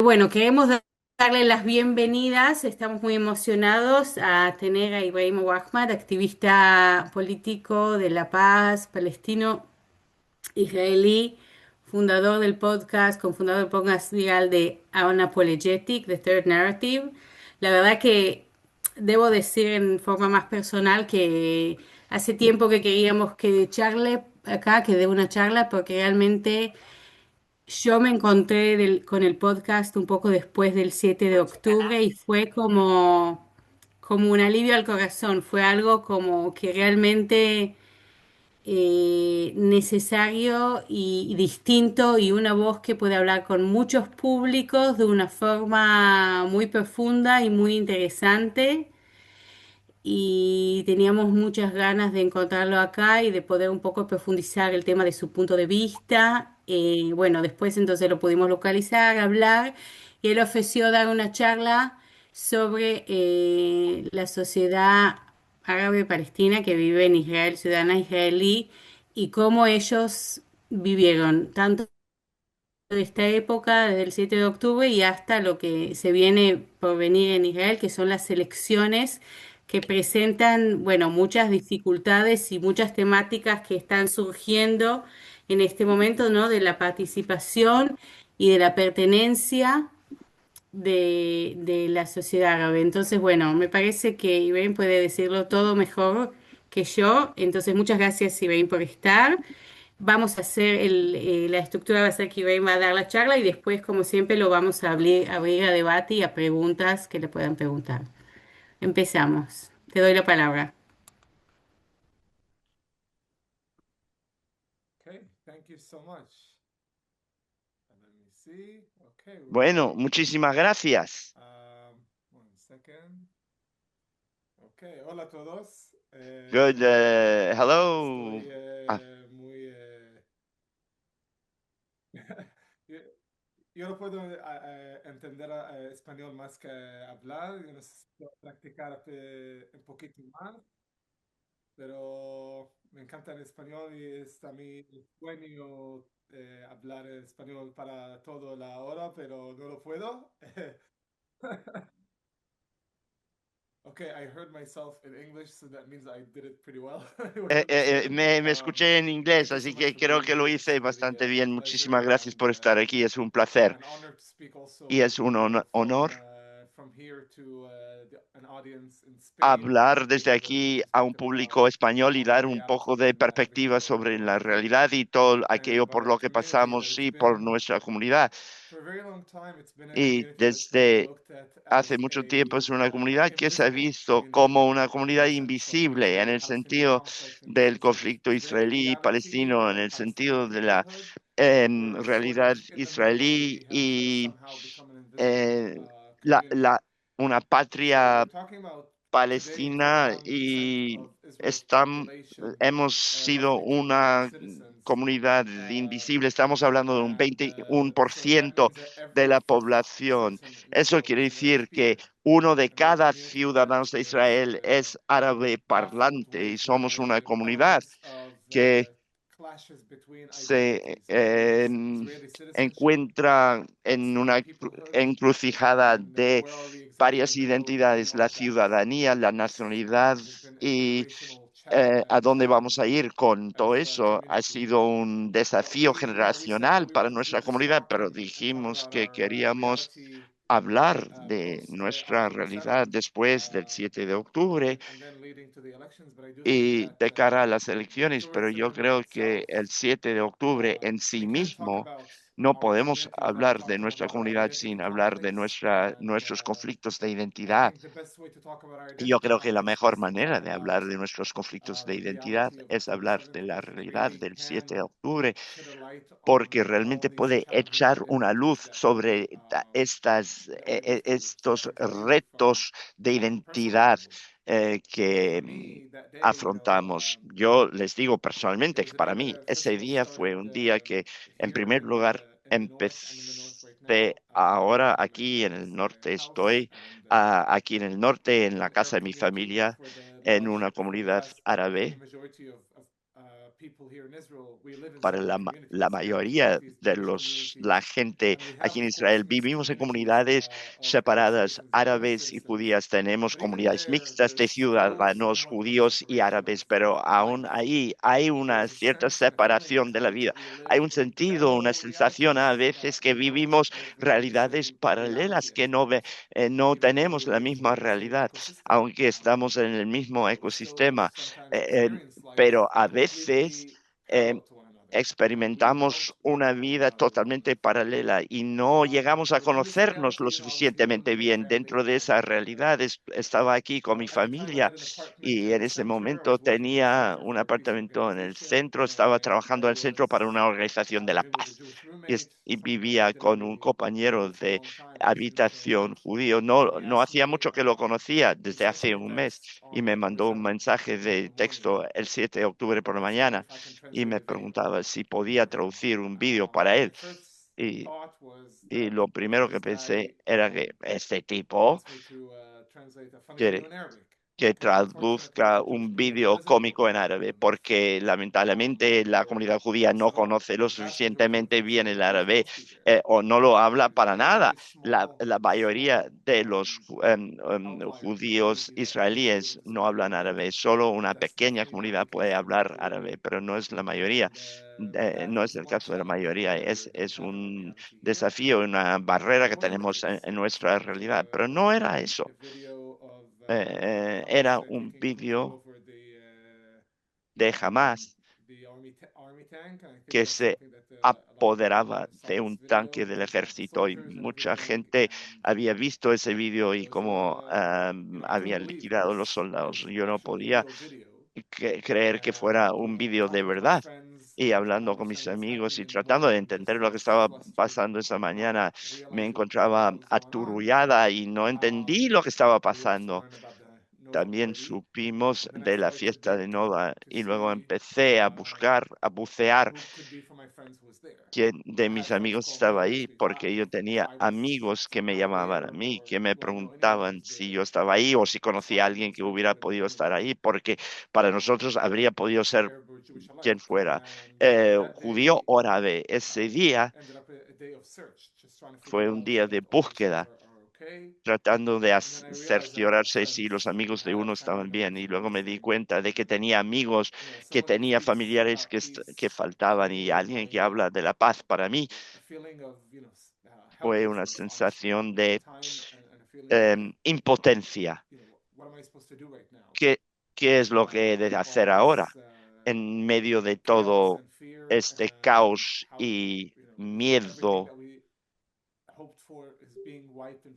Bueno, queremos darle las bienvenidas. Estamos muy emocionados a tener a Ibrahim Ahmad, activista político de la paz, palestino, israelí, fundador del podcast, cofundador del podcast viral de Unapologetic, The Third Narrative. La verdad que debo decir en forma más personal que hace tiempo que queríamos que charle acá, que dé una charla, porque realmente yo me encontré con el podcast un poco después del 7 de octubre y fue como un alivio al corazón, fue algo como que realmente necesario y distinto y una voz que puede hablar con muchos públicos de una forma muy profunda y muy interesante y teníamos muchas ganas de encontrarlo acá y de poder un poco profundizar el tema de su punto de vista. Bueno, después entonces lo pudimos localizar, hablar, y él ofreció dar una charla sobre la sociedad árabe-palestina que vive en Israel, ciudadana israelí, y cómo ellos vivieron tanto de esta época, desde el 7 de octubre y hasta lo que se viene por venir en Israel, que son las elecciones que presentan, bueno, muchas dificultades y muchas temáticas que están surgiendo en este momento, ¿no? De la participación y de la pertenencia de la sociedad árabe. Entonces, bueno, me parece que Ibrahim puede decirlo todo mejor que yo. Entonces, muchas gracias, Ibrahim, por estar. Vamos a hacer la estructura va a ser que Ibrahim va a dar la charla y después, como siempre, lo vamos a abrir a debate y a preguntas que le puedan preguntar. Empezamos. Te doy la palabra. Okay, thank you so much. And let me see. Okay, we're Bueno, ready. muchísimas gracias. One second. Okay, hola a todos. Good, hello. Estoy Ah, muy... yo, yo no puedo entender español más que hablar. Yo necesito practicar un poquito más, pero me encanta el español y es a mi sueño hablar español para toda la hora, pero no lo puedo. Okay, I heard myself in English, so that means I did it pretty well. It was good. me escuché en inglés, Thank you so así much que for creo being que lo here. It's hice really bastante a bien. Muchísimas pleasure gracias and por estar aquí. Es un placer. an honor to speak Y also es un honor from here to an audience in Spain. hablar desde We're going aquí to a un speak público about español y all the dar un poco realities de and perspectiva everything that we're sobre la going through realidad y todo and aquello about por our lo que community that pasamos it's y por been nuestra comunidad. for a very long time. It's been a Y community that's been desde looked at hace as mucho tiempo a es una comunidad que se ha invisible visto community como una in comunidad the sense of the invisible en el Israeli-Palestinian sentido conflict, in the del sense of conflicto Israeli reality israelí-palestino, en or el Palestinian sentido de la peoplehood. We're sort of realidad in the middle. israelí We have y somehow become an invisible eh, community. una So patria we're talking about today palestina 21% y of Israel's estam- population, hemos sido roughly 2 million una citizens. comunidad invisible. Estamos hablando de un And 21% so that means that de every la fifth población. citizen in Eso Israel quiere is an Arabic decir que speaker. uno de And we're a cada community that ciudadano de is Israel es árabe baffled parlante y with somos una comunidad elements of que clashes between se identities, whether it's Israeli citizenship, encuentra en Palestinian una peoplehood, encrucijada and de where are we exactly varias in the middle between identidades, all la of that? ciudadanía, la nacionalidad There's been a y generational a dónde challenge vamos a ir con todo as a eso. Ha community. sido un desafío We said that generacional para we nuestra would just comunidad, talk pero and talk dijimos about que our queríamos reality hablar de post nuestra October realidad 7th, después del 7 de octubre and then leading to the elections. But I do think y that de cara a las elecciones, October pero yo 7th in creo que itself, el 7 de octubre en sí we can't talk mismo about no our podemos community without hablar de talking nuestra about our comunidad identity sin hablar de conflicts. And nuestros conflictos de I identidad. think the best way to talk about our Y yo identity creo que la conflicts mejor is to talk manera de about hablar de nuestros conflictos de the identidad reality of es October hablar 7th, de la because it realidad really del 7 de can octubre, shed a light porque on all realmente these puede challenging echar una identities luz that we sobre go through. So I estos can tell you from retos de my own personal identidad journey that que for me that day, afrontamos. Yo les digo it personalmente was que a para day that mí ese first of all día fue started un día que, en here primer lugar, in the north. I'm in the north right empecé now. ahora My aquí en el family's norte house, estoy, and aquí en el norte, en in la the casa Arab de mi community familia, for the en large una for the comunidad vast árabe. majority of Para la mayoría de la gente aquí en Israel, vivimos en comunidades separadas, árabes y judías. Tenemos comunidades mixtas de ciudadanos judíos y árabes, pero aún ahí hay una cierta separación de la vida. Hay un sentido, una sensación a veces que vivimos realidades paralelas, que no tenemos la misma realidad, aunque estamos en el mismo ecosistema. Eh, eh, pero a veces eh, experimentamos una vida totalmente paralela y no llegamos a conocernos lo suficientemente bien dentro de esa realidad. Estaba aquí con mi familia y en ese momento tenía un apartamento en el centro, estaba trabajando en el centro para una organización de la paz. Y vivía con un compañero de habitación judío. No hacía mucho que lo conocía, desde hace un mes, y me mandó un mensaje de texto el 7 de octubre por la mañana y me preguntaba si podía traducir un vídeo para él. Y, y lo primero que pensé era que este tipo quiere que traduzca un vídeo cómico en árabe, porque lamentablemente la comunidad judía no conoce lo suficientemente bien el árabe, o no lo habla para nada. La mayoría de los judíos israelíes no hablan árabe, solo una pequeña comunidad puede hablar árabe, pero no es la mayoría. No es el caso de la mayoría, es un desafío, una barrera que tenemos en nuestra realidad, pero no era eso. Era un vídeo de Hamas que se apoderaba de un tanque del ejército y mucha gente había visto ese vídeo y cómo habían liquidado los soldados. Yo no podía creer que fuera un vídeo de verdad. Y hablando con mis amigos y tratando de entender lo que estaba pasando esa mañana, me encontraba aturullada y no entendí lo que estaba pasando. También supimos de la fiesta de Nova y luego empecé a buscar, a bucear quién de mis amigos estaba ahí, porque yo tenía amigos que me llamaban a mí, que me preguntaban si yo estaba ahí o si conocía a alguien que hubiera podido estar ahí, porque para nosotros habría podido ser quien fuera, judío o árabe. Ese día fue un día de búsqueda tratando de cerciorarse si los amigos de uno estaban bien. Y luego me di cuenta de que tenía amigos, que tenía familiares que faltaban y alguien que habla de la paz. Para mí fue una sensación de impotencia. ¿Qué, qué es lo que he de hacer ahora en medio de todo este caos y miedo?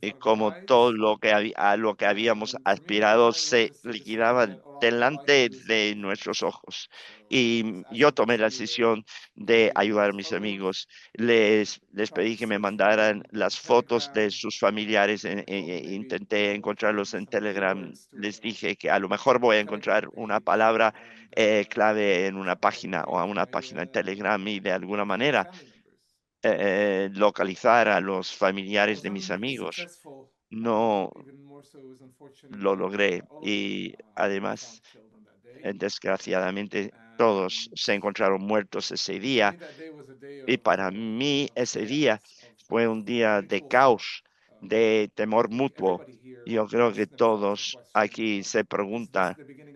Y como todo lo que a lo que habíamos aspirado se liquidaba delante de nuestros ojos. Y yo tomé la decisión de ayudar a mis amigos. Les pedí que me mandaran las fotos de sus familiares. Intenté encontrarlos en Telegram. Les dije que a lo mejor voy a encontrar una palabra clave en una página o a una página en Telegram y de alguna manera localizar a los familiares de mis amigos. No lo logré y además, desgraciadamente, todos se encontraron muertos ese día y para mí ese día fue un día de caos, de temor mutuo. Yo creo que todos aquí se preguntan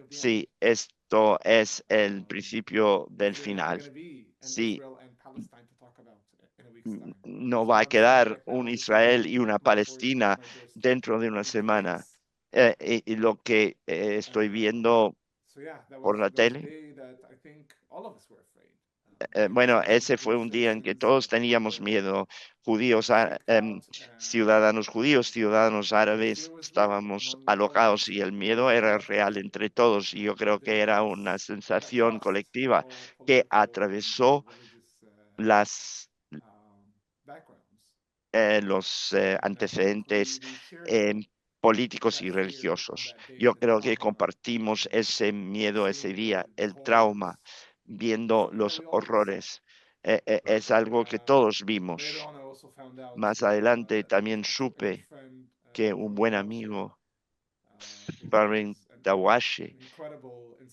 si esto es el principio del final, si no va a quedar un Israel y una Palestina dentro de una semana. Y lo que estoy viendo por la tele, bueno, ese fue un día en que todos teníamos miedo, judíos, ciudadanos judíos, ciudadanos árabes, estábamos alocados y el miedo era real entre todos. Y yo creo que era una sensación colectiva que atravesó las los antecedentes eh, políticos y religiosos. Yo creo que compartimos ese miedo ese día, el trauma, viendo los horrores. Es algo que todos vimos. Más adelante también supe que un buen amigo, Farin Dawashi,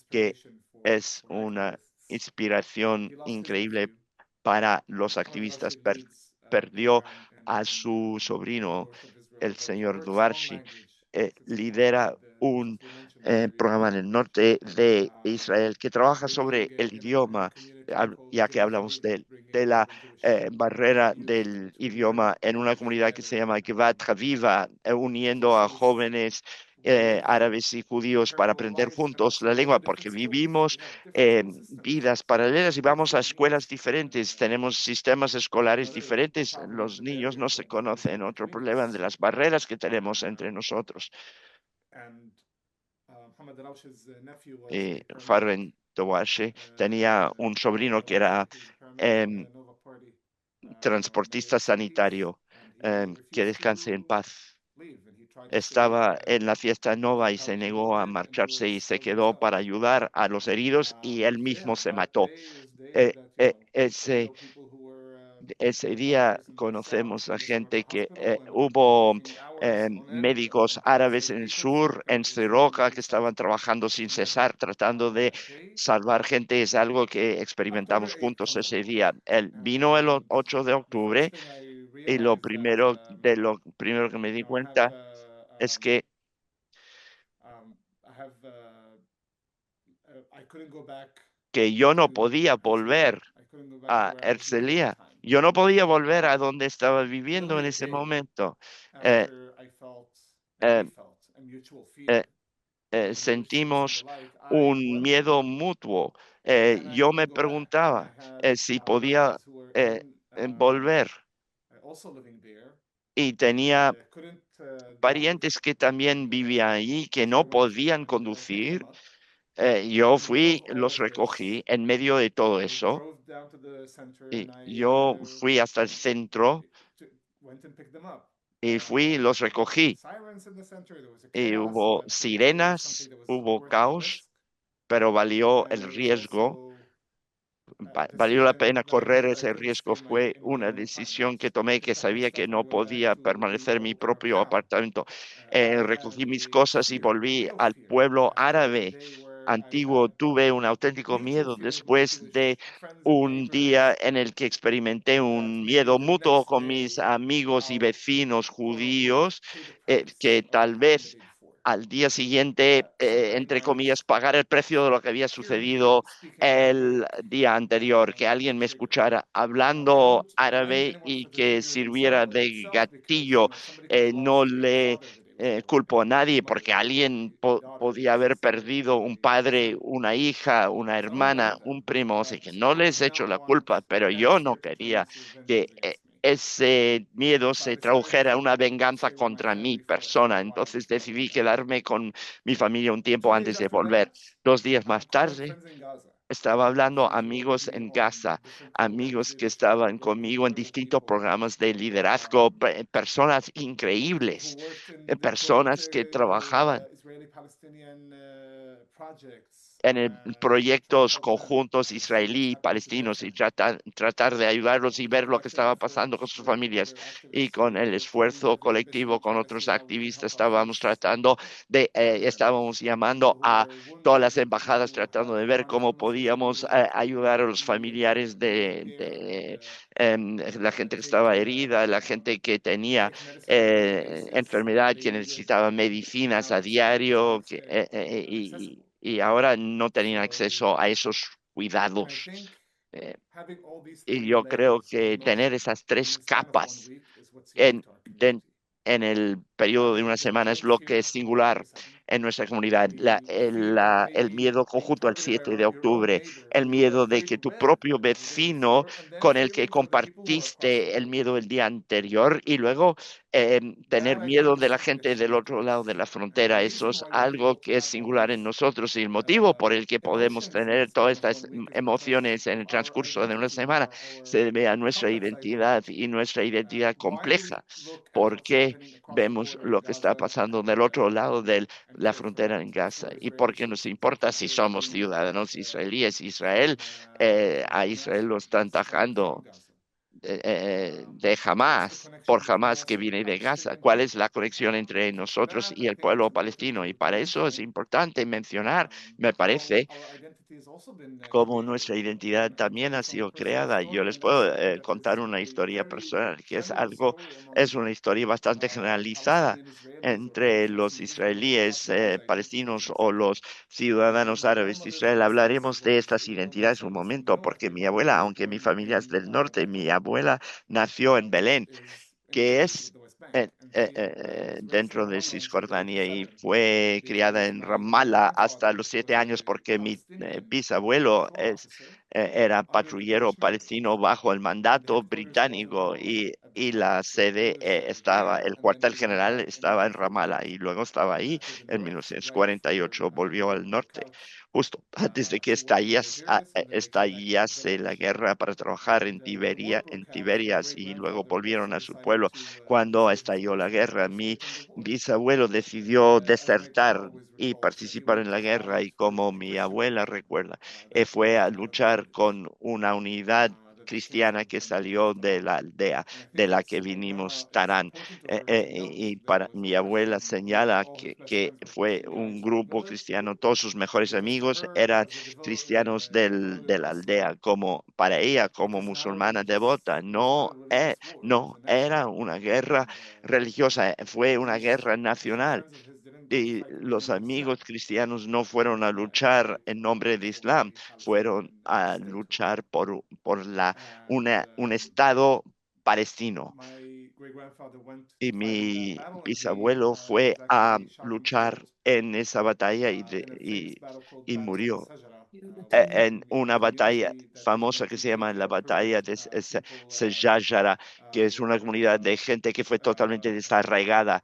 que es una inspiración he lost his increíble nephew. para los Mohamed activistas. Darawshe leads a Perdió program a in su the sobrino, north of Israel el that señor works on Duarshi. language, specifically Lidera un as we mentioned, the Syriac programa en el language. norte de Um, Israel que trabaja bringing sobre el in an immigrant idioma, community called ya que Bnei hablamos Khalifa, de bringing la Jewish barrera youth del to learn idioma en una English comunidad que se together. llama Givat Haviva, uniendo a So jóvenes we live árabes y judíos para parallel aprender lives and juntos also la we go to lengua, porque different schools. vivimos We have different school systems. vidas paralelas y vamos a escuelas And diferentes, tenemos sistemas escolares another diferentes. problem with Los the niños no barriers se of language conocen. in the Otro problema de communities. las barreras que tenemos entre Um, nosotros. and Mohamed Darawshe's nephew was a paramedic. Farren Towashi tenía Uh, un Mohamed sobrino que Darawshe, era he was a paramedic in em, the Nova Party transportista militia piece, sanitario. and he Que refused descanse en to paz. leave, and he tried to stay Estaba en la fiesta to Nova y se help negó people a and he marcharse y was se killed quedó himself. para ayudar a los heridos y él So yeah, mismo se that mató. day is the day Eh, that eh, we ese, know people who were ese día doctors and nurses Arabs conocemos in a the Soroka gente que hospital and were hubo working hours on end médicos and árabes en el dedicated to sur, en help Soroka, Israeli que estaban trabajando sin civilians. cesar, tratando de That day, salvar gente. Es algo que October experimentamos 8th juntos comes ese along, día. Él vino el and 8 de the first octubre thing I y realized that lo primero que me di I have cuenta es que um, I have I couldn't go back yo no to podía Herzliya. volver I couldn't go back to a where I was living at the Ercelia. time. Yo no podía volver a Um, donde estaba viviendo Literally en a ese day momento. Eh, after I felt and eh, we felt a mutual eh, fear of the negotiations and the Sentimos like, I un went home. miedo mutuo. And I Yo me couldn't go back. And I preguntaba had si podía relatives who were eh, volver also living there, y and tenía couldn't drive. parientes que también And vivían allí, que so I no went podían and picked them conducir. up. Yo In the middle fui, of all los of this, recogí en medio de todo I eso drove down to the center y and yo fui hasta el centro went and picked them up. y fui y los There were recogí. sirens in the center, there was a Y chaos, hubo but it was something sirenas, that was hubo worth the caos, risk. pero valió el And it was riesgo. also a Valió la decision pena that I correr made that I ese couldn't stay riesgo. in my Fue in my una own decisión apartment. que I tomé, que picked up my sabía que stuff and I no went back podía to permanecer en mi our propio town. apartamento. I had Recogí mis a cosas y fear, a volví real al fear, pueblo after a árabe day where I antiguo. had Tuve un auténtico mutual miedo fear with my después de Jewish friends and un día neighbors en el que experimenté that un maybe miedo the mutuo next con mis day amigos y I'll vecinos quote unquote judíos, pay the price que of what tal happened the vez day before. al día siguiente, So that entre night, comillas, pagar el precio de lo que había hearing me sucedido speaking el Arabic día anterior, que was a alguien me trigger. escuchara I hablando don't blame árabe anyone y for the que trigger sirviera de itself because gatillo. somebody could have No lost a le father the day before, culpo a nadie a mother, porque alguien a daughter, podía a haber sister, perdido un a padre, cousin. una hija, una So I'm not one hermana, of them, un primo, así but que no I les did echo not la want culpa, pero that yo no fear to turn quería into que revenge against me. ese miedo So I se decided tradujera en una to venganza stay with my contra mi family for a persona. while Entonces before I decidí went back. quedarme con mi familia un tiempo 2 days antes de after volver. that, 2 días más I'm calling tarde, friends in Gaza, estaba hablando friends who work with amigos me en on Gaza, different programs, amigos que leadership estaban programs, conmigo en incredible distintos people programas de liderazgo, um, personas who increíbles, worked in different, personas que trabajaban Israeli-Palestinian projects en trying to proyectos help them conjuntos see what's israelí y happening to their palestinos y family. tratar de ayudarlos y ver lo que Collective estaba pasando con efforts sus with familias. other Y activists con who el work in esfuerzo David Bishop, colectivo con trying to otros see how we can activistas help our estábamos troops tratando care for them, estábamos people llamando who a were todas wounded, las people embajadas who tratando had de ver chronic cómo illnesses that we podíamos didn't ayudar a los immediately familiares care and la gente que take estaba herida, la gente que tenía take medicine on a daily basis that enfermedad, they que needed necesitaba medicinas now a it's not as diario, accessible. y ahora no tenían So, acceso a esos and I cuidados. think Eh, having all these y three yo creo layers of que tener emotion esas tres in the span of one capas week is what's unique en, to our den- community. en el periodo de una The semana es guilt lo que es fear of October singular 7th, en nuestra comunidad. the fear of El maybe miedo being conjunto al targeted by 7 de your own octubre, neighbor el who miedo de left que you tu with propio the day vecino before, and then con el que fearing for the people who are across the compartiste el border. miedo el día anterior y luego tener That I think miedo is de la something gente that's del unique to otro lado de us. la And the frontera. Eso reason es why we're algo able to que es have all singular en these nosotros y el motivo por el que podemos emotions in the tener span todas of estas one week is because emociones en of el our transcurso de una identity, semana se our debe a nuestra complexized identidad identity. y nuestra identidad Why we compleja, look at what's porque happening across the vemos border in lo que está Gaza pasando del otro lado de and la care frontera en Gaza for y Israeli porque nos citizens and importa si consider somos being part ciudadanos israelíes. from Israel, from a Hamas Israel lo están that's coming from tajando Gaza. de What's the Hamas, connection por between Hamas us que and the viene de Gaza. Palestinian ¿Cuál es people? la conexión entre Okay, for nosotros that, y I el think pueblo it's important palestino? Y to para eso es mention importante mencionar, me how parece, our identities como nuestra identidad también ha sido creada. Yo les puedo contar una historia personal, que es algo, es una historia bastante generalizada entre los israelíes palestinos o los ciudadanos árabes de Israel. Hablaremos de estas identidades un momento, porque mi abuela, aunque mi familia es del norte, mi abuela nació en Belén, que es dentro de Cisjordania, y fue criada en Ramallah hasta los 7 años porque mi bisabuelo era patrullero palestino bajo el mandato británico, y la sede estaba, el cuartel general estaba en Ramallah, y luego estaba ahí en 1948, volvió al norte. Justo antes de que estallase la guerra, para trabajar en Tiberias, y luego volvieron a su pueblo cuando estalló la guerra. Mi bisabuelo decidió desertar y participar en la guerra, y como mi abuela recuerda, fue a luchar con una unidad cristiana que salió de la aldea de la que vinimos, Tarán. Y para mi abuela señala que fue un grupo cristiano, todos sus mejores amigos eran cristianos de la aldea. Como para ella, como musulmana devota, no era una guerra religiosa, fue una guerra nacional. Y los amigos cristianos no fueron a luchar en nombre de Islam, fueron a luchar un estado palestino. Y mi bisabuelo fue a luchar en esa batalla, y murió en una batalla famosa que se llama la batalla de Sejajara, que es una comunidad de gente que fue totalmente desarraigada.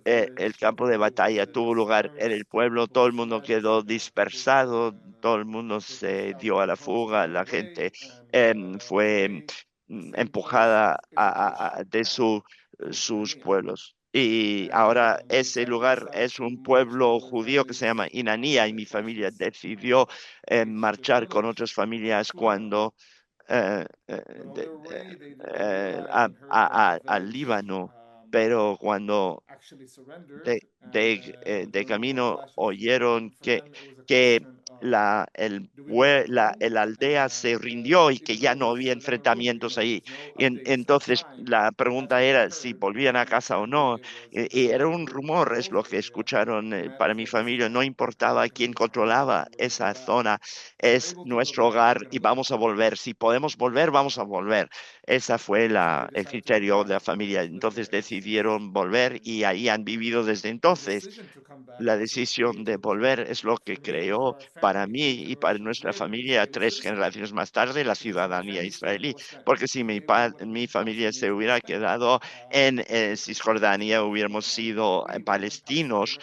El campo de batalla tuvo lugar en el pueblo, todo el mundo quedó dispersado, todo el mundo se dio a la fuga, la gente fue empujada de sus pueblos. Y ahora ese lugar es un pueblo judío que se llama Inanía, y mi familia decidió marchar con otras familias cuando eh, eh, de- eh, al Líbano, pero cuando de camino oyeron que el aldea se rindió y que ya no había enfrentamientos ahí. Y entonces la pregunta era si volvían a casa o no. Y era un rumor, es lo que escucharon. Para mi familia no importaba quién controlaba esa zona, es nuestro hogar y vamos a volver. Si podemos volver, vamos a volver. Esa fue el criterio de la familia. Entonces decidieron volver, y ahí han vivido desde entonces. La decisión de volver es lo que creó para mí y para nuestra familia 3 generaciones más tarde la ciudadanía israelí. Porque si mi familia se hubiera quedado en Cisjordania, hubiéramos sido palestinos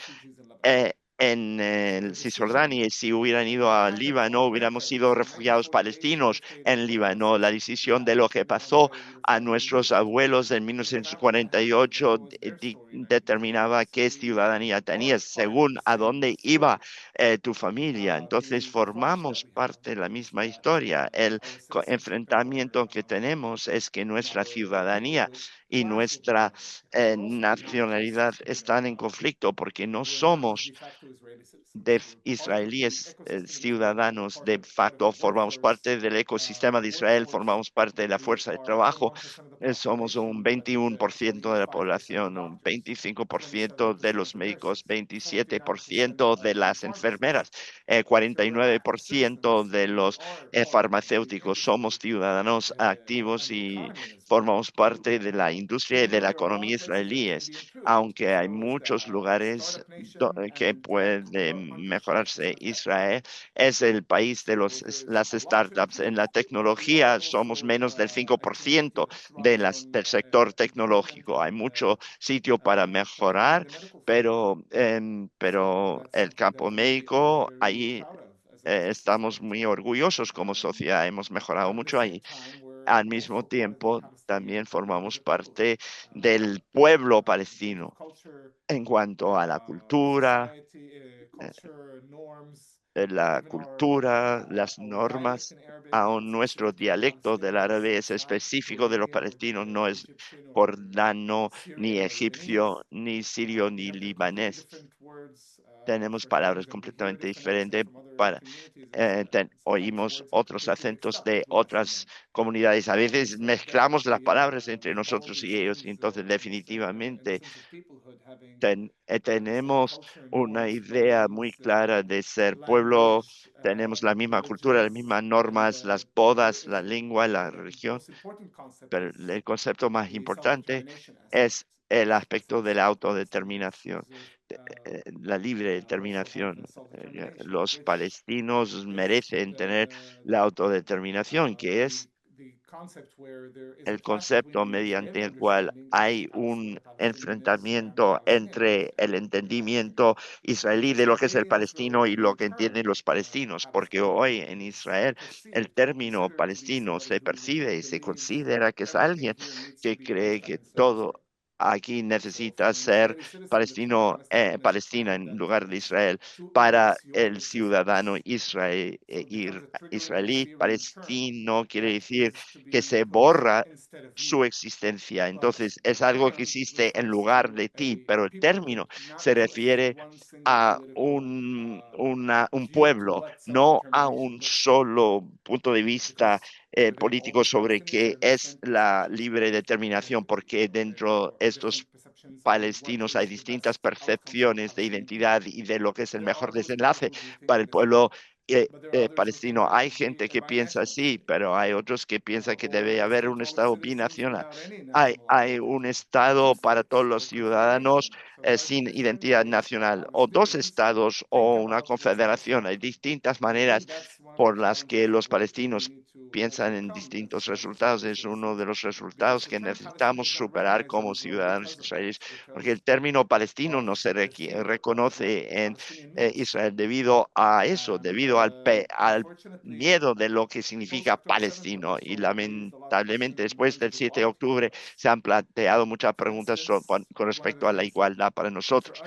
en Cisjordania, y si hubieran ido a Líbano, hubiéramos sido refugiados palestinos en Líbano. La decisión de lo que pasó a nuestros abuelos en 1948 determinaba qué ciudadanía tenías según a dónde iba tu familia. Entonces formamos parte de la misma historia. El enfrentamiento que tenemos es que nuestra ciudadanía y nuestra nacionalidad están en conflicto, porque no somos israelíes ciudadanos de facto, formamos parte del ecosistema de Israel, formamos parte de la fuerza de trabajo. Somos un 21% de la población, un 25% de los médicos, 27% de las enfermeras, 49% de los farmacéuticos. Somos ciudadanos activos y formamos parte de la industria y de la economía israelíes, aunque hay muchos lugares que puede mejorarse. Israel es el país de las startups. En la tecnología somos menos del 5% del sector tecnológico. Hay mucho sitio para mejorar, pero el campo médico, ahí estamos muy orgullosos como sociedad. Hemos mejorado mucho ahí. Al mismo tiempo, también formamos parte del pueblo palestino en cuanto a eh, la cultura, las normas. Aún nuestro dialecto del árabe es específico de los palestinos, no es jordano, ni egipcio, ni sirio, ni libanés. tenemos palabras completamente diferentes para oímos otros acentos de otras comunidades. A veces mezclamos las palabras entre nosotros y ellos, y entonces definitivamente tenemos una idea muy clara de ser pueblo, tenemos la misma cultura, las mismas normas, las bodas, la lengua, la religión, pero el concepto más importante es el aspecto de la autodeterminación, la libre determinación. Los palestinos merecen tener la autodeterminación, que es el concepto mediante el cual hay un enfrentamiento entre el entendimiento israelí de lo que es el palestino y lo que entienden los palestinos, porque hoy en Israel el término palestino se percibe y se considera que es alguien que cree que todo aquí necesita ser palestino, Palestina en lugar de Israel. Para el ciudadano israelí, palestino quiere decir que se borra su existencia. Entonces, es algo que existe en lugar de ti, pero el término se refiere a un pueblo, no a un solo punto de vista político sobre qué es la libre determinación, porque dentro de estos palestinos hay distintas percepciones de identidad y de lo que es el mejor desenlace para el pueblo palestino. Hay gente que piensa así, pero hay otros que piensan que debe haber un Estado binacional. Hay un Estado para todos los ciudadanos sin identidad nacional, o dos estados o una confederación. Hay distintas maneras por las que los palestinos piensan en distintos resultados. Es uno de los resultados que necesitamos superar como ciudadanos israelíes, porque el término palestino no se reconoce en Israel debido a eso, debido al miedo de lo que significa palestino. Y lamentablemente después del 7 de octubre se han planteado muchas preguntas con respecto a la igualdad para nosotros.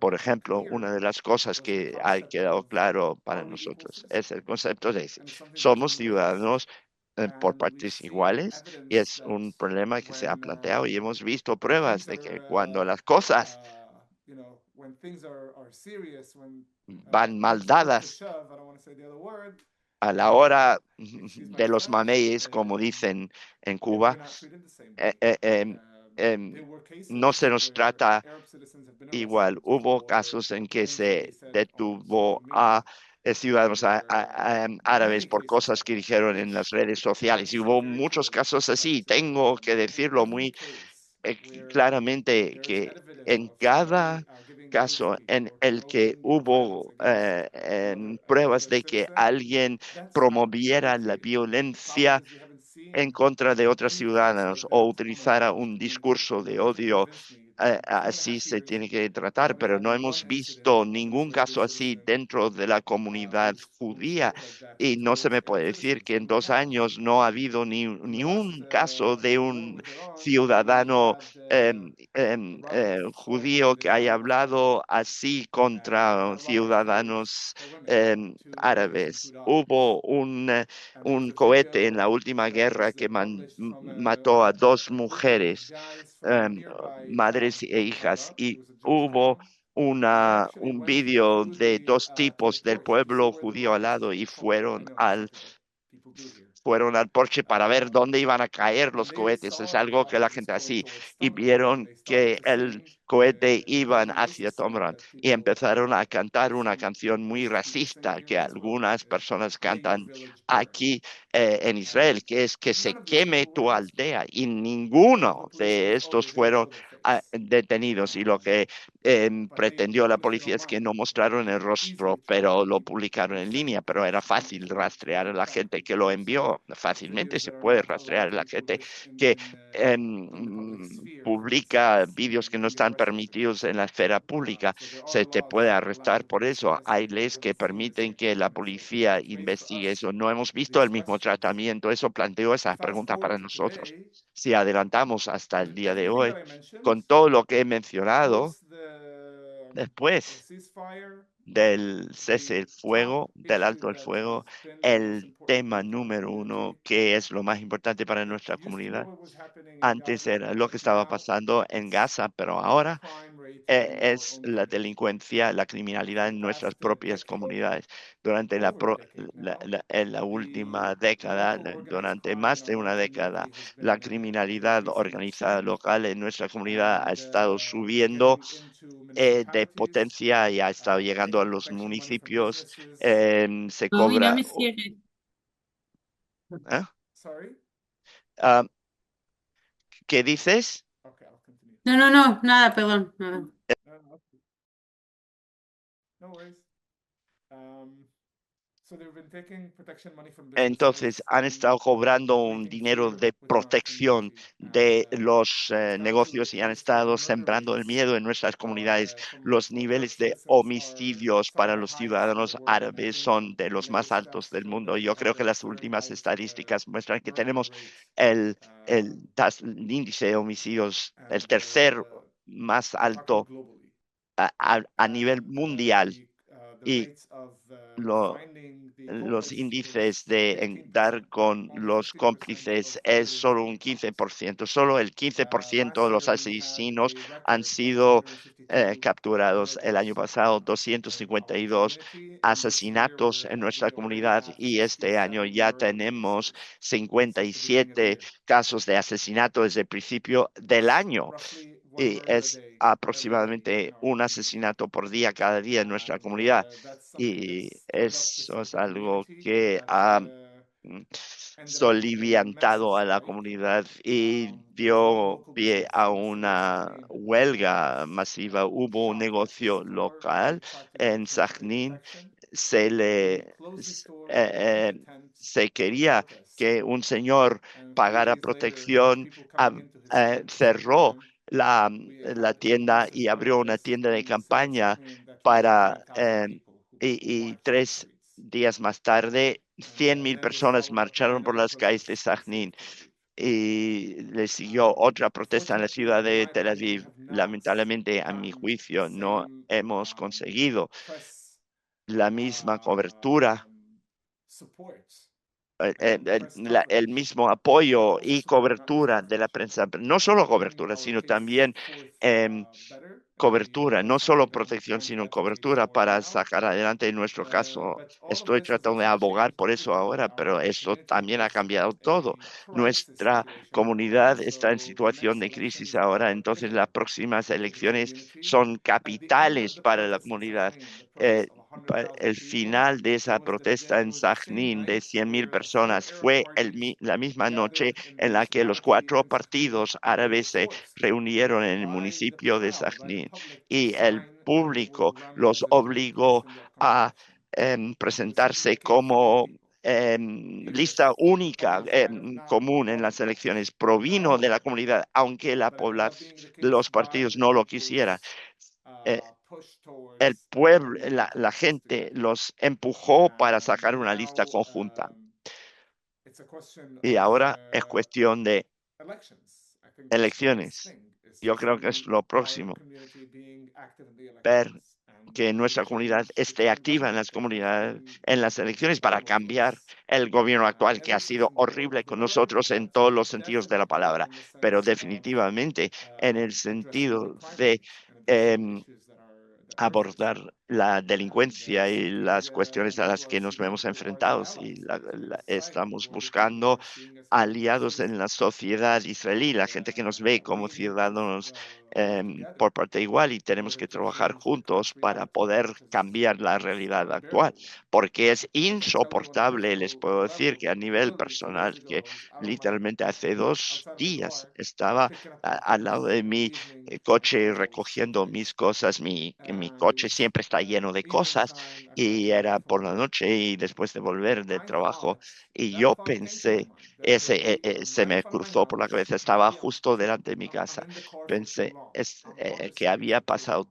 Por ejemplo, una de las cosas que ha quedado claro para nosotros es el concepto de si somos ciudadanos por partes iguales, y es un problema que se ha planteado y hemos visto pruebas de que cuando las cosas van mal dadas a la hora de los mameyes, como dicen en Cuba, eh, eh, em, em, no se nos trata igual. Hubo casos en que se detuvo a ciudadanos árabes por cosas que dijeron en las redes sociales, y hubo muchos casos así. Tengo que decirlo muy eh, claramente que en cada caso en el que hubo pruebas de que alguien promoviera la violencia en contra de otros ciudadanos o utilizara un discurso de odio, así se tiene que tratar, pero no hemos visto ningún caso así dentro de la comunidad judía, y no se me puede decir que en 2 años no ha habido ni un caso de un ciudadano judío que haya hablado así contra ciudadanos árabes. Hubo un cohete en la última guerra que mató a 2 mujeres, em, madres e hijas, y hubo un vídeo de 2 tipos del pueblo judío al lado y fueron al porche para ver dónde iban a caer los cohetes. Es algo que la gente así, y vieron que el cohete iban hacia Tomran y empezaron a cantar una canción muy racista que algunas personas cantan aquí en Israel, que es que se queme tu aldea, y ninguno de estos fueron detenidos, y lo que pretendió la policía es que no mostraron el rostro, pero lo publicaron en línea, pero era fácil rastrear a la gente que lo envió. Fácilmente se puede rastrear a la gente que publica vídeos que no están permitidos en la esfera pública. Se te puede arrestar por eso. Hay leyes que permiten que la policía investigue eso. No hemos visto el mismo tratamiento. Eso planteó esas preguntas para nosotros. Si adelantamos hasta el día de hoy, con todo lo que he mencionado, después del cese el fuego, del alto el fuego, el tema número uno, que es lo más importante para nuestra comunidad, antes era lo que estaba pasando en Gaza, pero ahora es la delincuencia, la criminalidad en nuestras propias comunidades. Durante en la última década, durante más de una década, la criminalidad organizada local en nuestra comunidad ha estado subiendo de potencia y ha estado llegando a los municipios. Se No, y no cobra. me cierres. ¿Eh? Sorry? Ah, ¿Qué dices? Okay, I'll continue. No, no, no, nada, perdón, nada. Okay. No worries. So they've been taking protection money from Entonces, businesses han and estado cobrando un creating dinero fear de within our protección community, and de los what's happened negocios y han is that the estado murder sembrando el rates miedo en nuestras comunidades. Los from Arab niveles de citizens are homicidios some of para the los highest in the ciudadanos world, and I árabes think son de the los más latest altos stats del show mundo. that Yo we have creo que the las third últimas highest estadísticas muestran que murder tenemos rate, el índice de homicidios, el and tercer más talking alto globally, a nivel and mundial. the Y rates of lo, finding the los culprits índices is de 15%. dar con Only los 15% cómplices of es murders solo have un been caught. 15%. Solo el 15% de Last los year we had asesinos a han record of sido 252 capturados. El año murders pasado, in our 252 community, and this year asesinatos en nuestra we already comunidad have y este año 67 ya murder tenemos cases since the beginning of the 57 year. casos de asesinato desde el principio del That's año. roughly one Y murder a es day, every day in aproximadamente our un community. asesinato por día, cada día en nuestra And comunidad. that's something Y that's tied up the, eso es the algo community, que that ha mm, ended up in a massive soliviantado a la strike. comunidad y Four dio local pie a businesses in the city of una Sakhnin huelga masiva. Hubo un shot at the negocio store where they local tried to get en temporary Sajnín. protection. Se They le closed the s- store and put a tent se to quería protest. que un señor And 3 days pagara later, there were protección, people coming into his tent saying, cerró la this tienda is y not abrió una just tienda de in the city of campaña Sakhnin that we have para 100,000 people who y march in the 3 streets. días más tarde, And 100.000 then this personas followed up by marcharon por another las calles de protest in the city Sajnín of Tel Aviv. y le siguió otra protesta en la Unfortunately, ciudad in de my Tel opinion, we Aviv. have not Lamentablemente, a mi gotten the juicio, no same hemos conseguido press la misma cobertura, support and el, press el coverage, mismo but apoyo also y support, not just cobertura de la coverage, prensa, no solo putting cobertura, our sino case también forth em, better. We cobertura, no that's something solo that I'm protección, trying to sino advocate cobertura for para now. sacar adelante nuestro caso. But all of Estoy this has tratando de also abogar changed por eso everything. ahora, pero Our esto community también ha is cambiado at todo. a crisis Nuestra situation now, and comunidad está en so the situación next de crisis elections ahora, are entonces critical las próximas to this elecciones community. son At the end of capitales the para la protest in comunidad. Sakhnin, the protest of El 100,000 people, final de esa protesta en it was the same Sajnín de night 100.000 where the 4 personas Arab fue parties la misma noche gathered in a en la que los nationality 4 in Sakhnin, partidos and they were árabes se forced reunieron en el by the municipio de crowd, by the Sajnín public, to y el sign that they would público run los as independents obligó in the upcoming a election. They would simply presentarse take 50 como people, even if lista the única public might have not común en las wanted that. elecciones. Not Provino all de of la them, comunidad, aunque but it ended up being the case los by partidos the no lo quisieran. people's Eh, push el towards pueblo, being able to la protest gente together. los empujó para And sacar una lista now conjunta. it's a question Y of ahora es cuestión de elections. I think that's the next elecciones. thing, is to Yo creo que es see lo our próximo, community being active in the ver elections and que being the nuestra comunidad change, the esté current activa en government las that has comunidades, been en las elecciones para horrible to cambiar us el gobierno actual que ha ever since sido the war. horrible The con war nosotros en had todos los sentidos de la definitely, palabra, in the pero sense of definitivamente en el addressing the sentido crime de rates and addressing the em, issues that are urgent. abordar la And delincuencia y something las cuestiones a that las people are que nos seeking vemos who are the enfrentados y allies in this fight, estamos who are the people who buscando are seeing us as good aliados en la citizens, sociedad israelí, and la gente que nos ve como we need to ciudadanos work together por parte igual y in tenemos order que to trabajar change the juntos current para reality, poder because cambiar la it's realidad actual, unbearable. porque es I can tell you on a insoportable. Les personal puedo decir level, que a nivel literally 2 days personal, ago, que I was out on my literalmente hace 2 outside of my días car, estaba picking up my al lado things de in the mi evening coche y after a sleepless recogiendo mis night, cosas. Mi coche and siempre está lleno de evening cosas time after I y came back era por home, la noche y después de volver de I trabajo thought y that yo thought came to my pensé, mind that se right in me front of my cruzó por la house, cabeza, estaba maybe justo delante de mi I'm casa. in the car for too Pensé long. I'm on the que street había for too pasado long.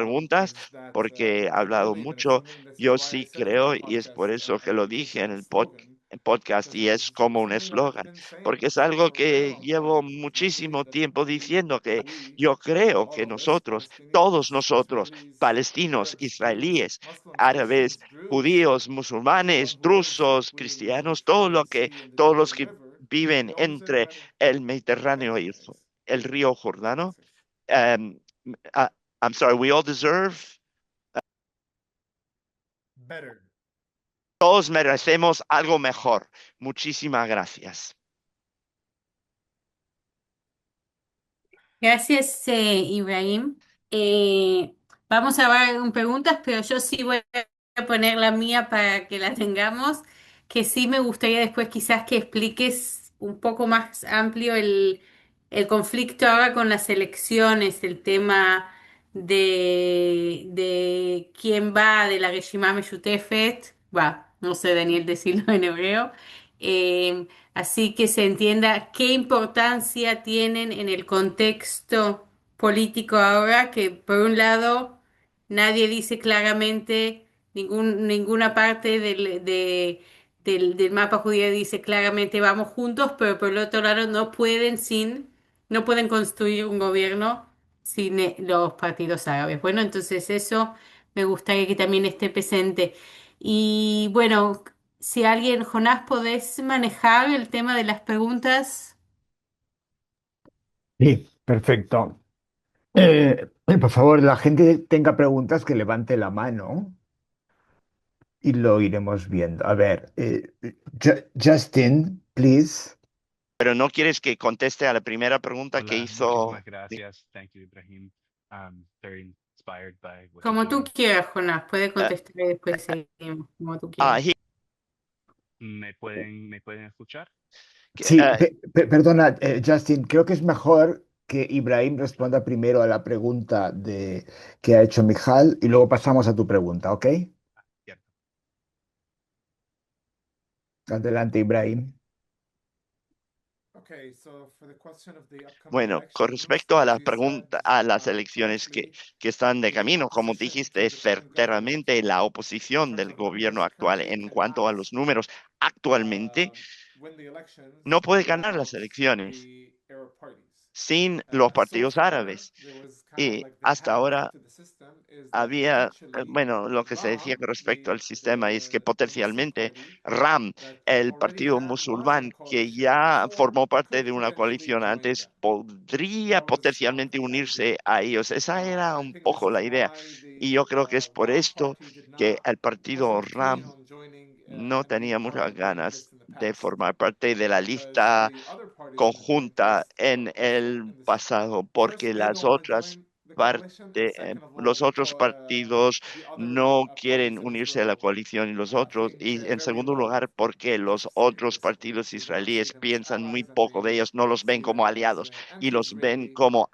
preguntas porque he hablado mucho. Yo sí creo, y es por eso que lo dije en el podcast podcast y because es como it's un something that I've eslogan, been saying porque es for algo a very que long llevo time, and I muchísimo believe that tiempo we diciendo que believe yo creo all que of us, nosotros, todos Palestinians, nosotros, Israelis, palestinos, Arabs, Jews, israelíes, Muslims, árabes, Christians, Druze, judíos, anyone musulmanes, who lives drusos, between the cristianos, Mediterranean Sea and the todos los Jordan que River viven knows entre that el Mediterráneo y anyways. el río Jordano. Gracias. Um, uh, I'm sorry, we all deserve, Better. todos merecemos algo mejor. Muchísimas gracias. Gracias, Ibrahim. Eh, Vamos a ver preguntas, pero yo sí voy a poner la mía para que la tengamos, que sí me gustaría después quizás que expliques un poco más amplio el conflicto ahora con las elecciones, el tema de quién va de la Reshima Meshutefet, va, no sé, Daniel, decirlo en hebreo. Eh, Así que se entienda qué importancia tienen en el contexto político ahora, que por un lado nadie dice claramente, ninguna parte del mapa judío dice claramente vamos juntos, pero por el otro lado no pueden construir un gobierno sin los partidos árabes. Bueno, entonces eso me gustaría que también esté presente. Y bueno, si alguien, Jonás, ¿podés manejar el tema de las preguntas? Sí, perfecto. Por favor, la gente tenga preguntas que levante la mano y lo iremos viendo. A ver, Justin, please. Pero no quieres que conteste a la primera pregunta que Hola, hizo. muchísimas gracias. Thank you, Ibrahim. I'm very inspired by what you're Como tú doing. quieras, Jonás, puede eh, contestar y después seguimos, como tú ah, quieras. ¿Me pueden escuchar? Sí, perdona, Justin, creo que es mejor que Ibrahim responda primero a la pregunta que ha hecho Mijal y luego pasamos a tu pregunta, ¿ok? Cierto. Adelante, Ibrahim. Okay, so for the question of the upcoming Bueno, con elections, respecto a as la you said pregunta, a las elecciones correctly, que están de the camino, como opposition to dijiste, the current government, certeramente la in oposición terms del of gobierno numbers, actual currently en cannot cuanto a los números actualmente win the elections no puede ganar las without elecciones the Arab parties. sin los So partidos far, árabes. there was kind of Y like the hasta hack ahora to the system is that había, potentially bueno, lo que se decía con Ram, respecto al sistema es que the Muslim potencialmente party RAM, that el already partido was in a musulmán que coalition ya before, formó parte could de una potentially coalición join antes, them. podría That was potencialmente the idea. unirse a ellos. Esa era I un think this poco is la idea. why Y yo the creo que es por Ram esto party que el partido wasn't keen RAM on joining no and being tenía part muchas of the ganas list in the de past, formar parte de la because lista the other parties in the joint conjunta list were en also el in the same. pasado, porque First, they las don't want to otras join the parte, coalition, and second of all, los otros partidos the other no parties quieren in unirse a la Israel coalición y los otros, think y en very segundo little lugar, of them. porque Just los to say it otros this way, partidos they don't see israelíes them as piensan muy allies, and poco de they ellos, no los ven see como them as aliados y los ven anti-Israeli, como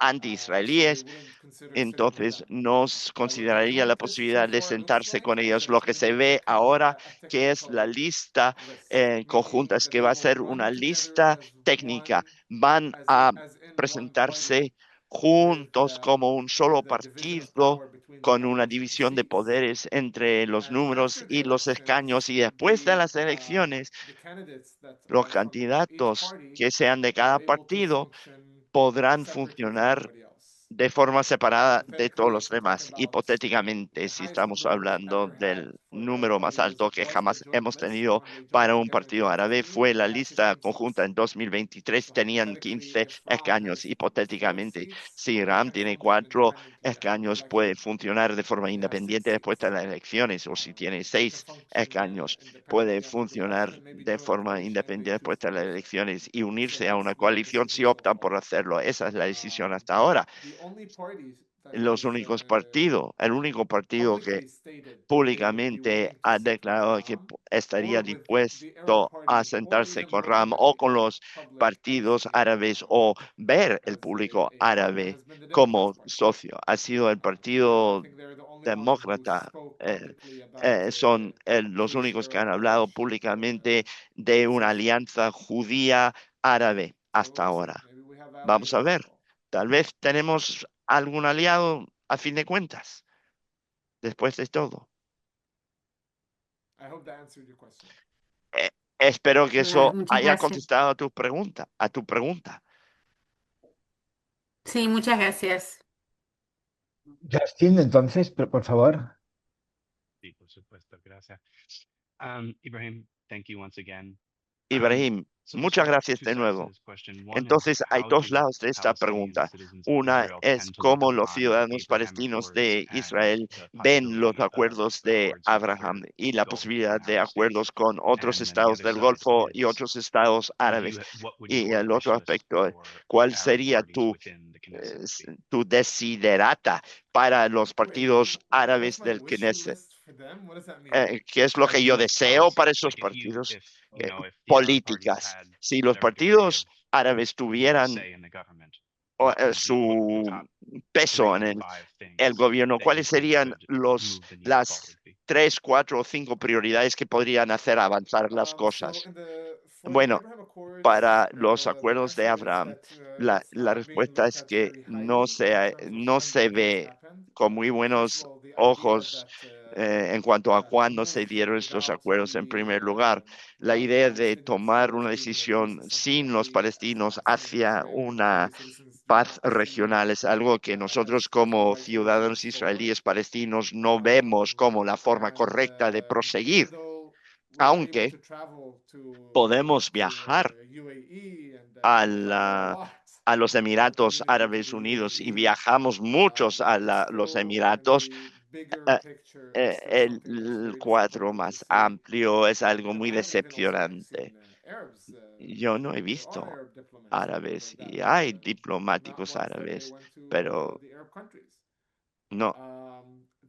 so they anti-israelíes. wouldn't consider sitting with Entonces, them. nos What the consideraría la current list so posibilidad de far looks sentarse like con is ellos. that Lo it's que going to se be ve ahora, a que es la technical lista list, conjunta, meaning es that que they va a will ser run una together lista as técnica. one, Van a as in one party, presentarse with juntos como un solo the division of partido power between the con una numbers of the división de seats. poderes entre los And números after the y los escaños. elections, Y después de las uh, elecciones, the candidates that los are from each candidatos party que sean de are cada able to partido function podrán separately from funcionar everybody else. de forma separada de todos Hypothetically, los if we're talking demás. about Hipotéticamente, the si highest estamos number we've hablando ever had del for Arab número más party alto que was the jamás joint hemos list tenido when they joined para un together in partido árabe, 2015. fue la They had lista 15 conjunta seats. en 2023, So tenían hypothetically, 15 if Ram escaños. has 15 Hipotéticamente, seats, si they RAM can tiene function 4 independently after the escaños, election. puede funcionar de forma If they have six independiente después de seats, las elecciones, o si tiene they can 6 function escaños, puede independently after the election funcionar and maybe de join a forma coalition if they independiente después choose de to las do so. elecciones y So unirse a that's una the coalición si decision so optan far. por hacerlo. Esa es la decisión Um, hasta ahora. the only party that Los has únicos partidos, el único partido que publicly stated that they would be públicamente willing to ha sit with declarado que Ram estaría or with the Arab dispuesto a party or sentarse even con both RAM if o they con can make los public as partidos árabes o ver el público a partner árabe has been the como Democrats party. socio. Ha sido el So I partido think they're the only one who demócrata. spoke publicly about Son a los Jewish únicos que han Arab hablado partnership públicamente de una solution. alianza judía árabe So hasta we'll see. ahora. Maybe we have allies Vamos a after ver. all. Tal vez tenemos algún aliado a fin de cuentas, después de todo. I hope that answered your question. Espero que Claro, eso muchas haya gracias. contestado a tu pregunta, a tu pregunta. Sí, muchas gracias. Justin, entonces, por favor. Sí, por supuesto, gracias. Ibrahim, thank you once again. Ibrahim, So there's muchas gracias two de sides to nuevo. this question. One is Entonces, hay how dos do lados de esta Palestinian pregunta. citizens of Una Israel es tend to look cómo los upon the ciudadanos Abraham palestinos Accords de and Israel the ven los possibility of acuerdos de accords with Abraham other y la Gulf posibilidad and de Arab states? acuerdos con otros And then the estados other del side Golfo y is otros estados árabes. what would Y your el otro wish list aspecto es, for ¿cuál Arab sería parties within the Knesset be? tu desiderata para los Wait, partidos what's árabes my del wish Knesset? list for them? What does that mean? ¿Qué es lo que yo Ideal deseo para policy. esos Like if partidos? if the Arab parties Políticas. had Si los whatever degree of partidos árabes tuvieran say in the government, what would be the su top peso three en to five el things gobierno, that you ¿cuáles think serían could move the needle las forward be? 3, 4 o 5 prioridades que podrían hacer avanzar las So cosas? in the for the Bueno, Abraham Accords, para los the acuerdos de answer is Abraham, that it's la not being respuesta looked es at que very highly in terms of no when se these deals ve happened. con muy First of buenos all, the idea ojos that en cuanto a to cuándo se move dieron estos without acuerdos. En the primer lugar, la without the idea de Palestinians tomar una losing at least decisión something sin that los we as palestinos Palestinian hacia una Israeli citizens do paz not see regional es algo que nosotros as the como right way to move ciudadanos forward. israelíes palestinos no vemos como la forma And correcta de even proseguir, though we were able aunque to travel podemos viajar to UAE and a we travel a lot a los while Emiratos coming into Árabes the Unidos y UAE, viajamos muchos a it's los still in Emiratos. the bigger eh, picture, it's still something that's el very cuadro disappointing to más see. amplio es algo muy I have even also decepcionante. seen Arabs. Yo no he There are visto Arab diplomats and things árabes like that, y but hay not diplomáticos ones that they árabes, went to pero the Arab countries. no,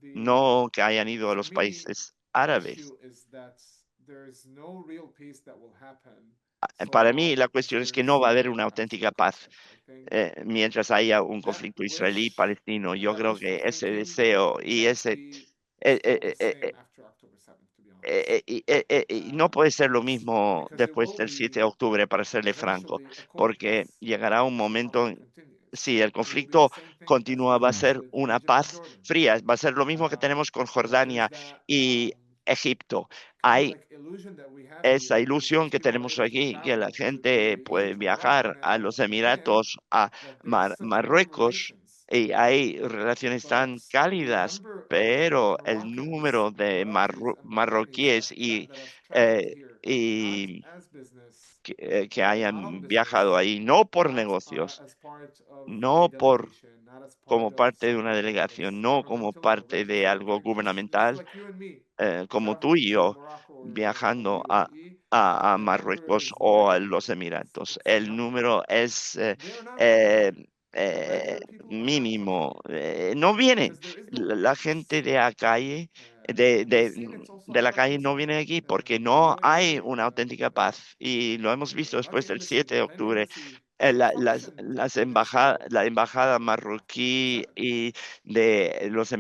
The no que hayan ido a For los me, países the árabes. issue is that there is no real peace that will happen so Para mí, long la as cuestión es there que is no va a haber still una actual auténtica paz conflict. I think mientras haya un that conflicto wish israelí-palestino. and Yo that creo wishful que ese thinking deseo y can't ese be eh, still the eh, eh, same eh, after October 7th, to be honest. y no puede ser lo mismo Because it después will del 7 de be octubre, para serle franco, eventually a cold porque case llegará un if this momento, conflict continues. si el It will be the conflicto same thing as continúa, we va a had ser with una Egypt and paz Jordan. fría, va a ser lo mismo que tenemos con There's Jordania that y Egipto. kind of Hay like illusion that we have esa here ilusión because que people are tenemos able to aquí, que la travel to the gente UAE, puede to Morocco viajar a now, los and again, Emiratos, a that there's such warm Marruecos, relations. y hay relaciones But tan the cálidas, number of pero el Moroccans, número de Marathis, and Bahrainis marroquíes that have traveled eh, here, not y as business, que not on hayan viajado business, ahí, no por not negocios, as part of a no por delegation, not as part como of parte de una something that is delegación, no como governmental or parte de registered, algo like just gubernamental, like you and me como tú traveling y to yo, Morocco or the viajando UAE, a the number Marruecos is o a very, los very, Emiratos. it's El nothing. número es They are not coming eh, here. The regular people are not coming mínimo. here No vienen. because there is no La real peace. gente de la calle, de, And we've de, seen it also de la happen calle in no Jordan, viene aquí porque in the no hay UAE. una auténtica paz. Y lo hemos visto después Nothing del missing, 7 de plenty octubre. missing. They functioned according to La embajada Marroquí October 7th. y de los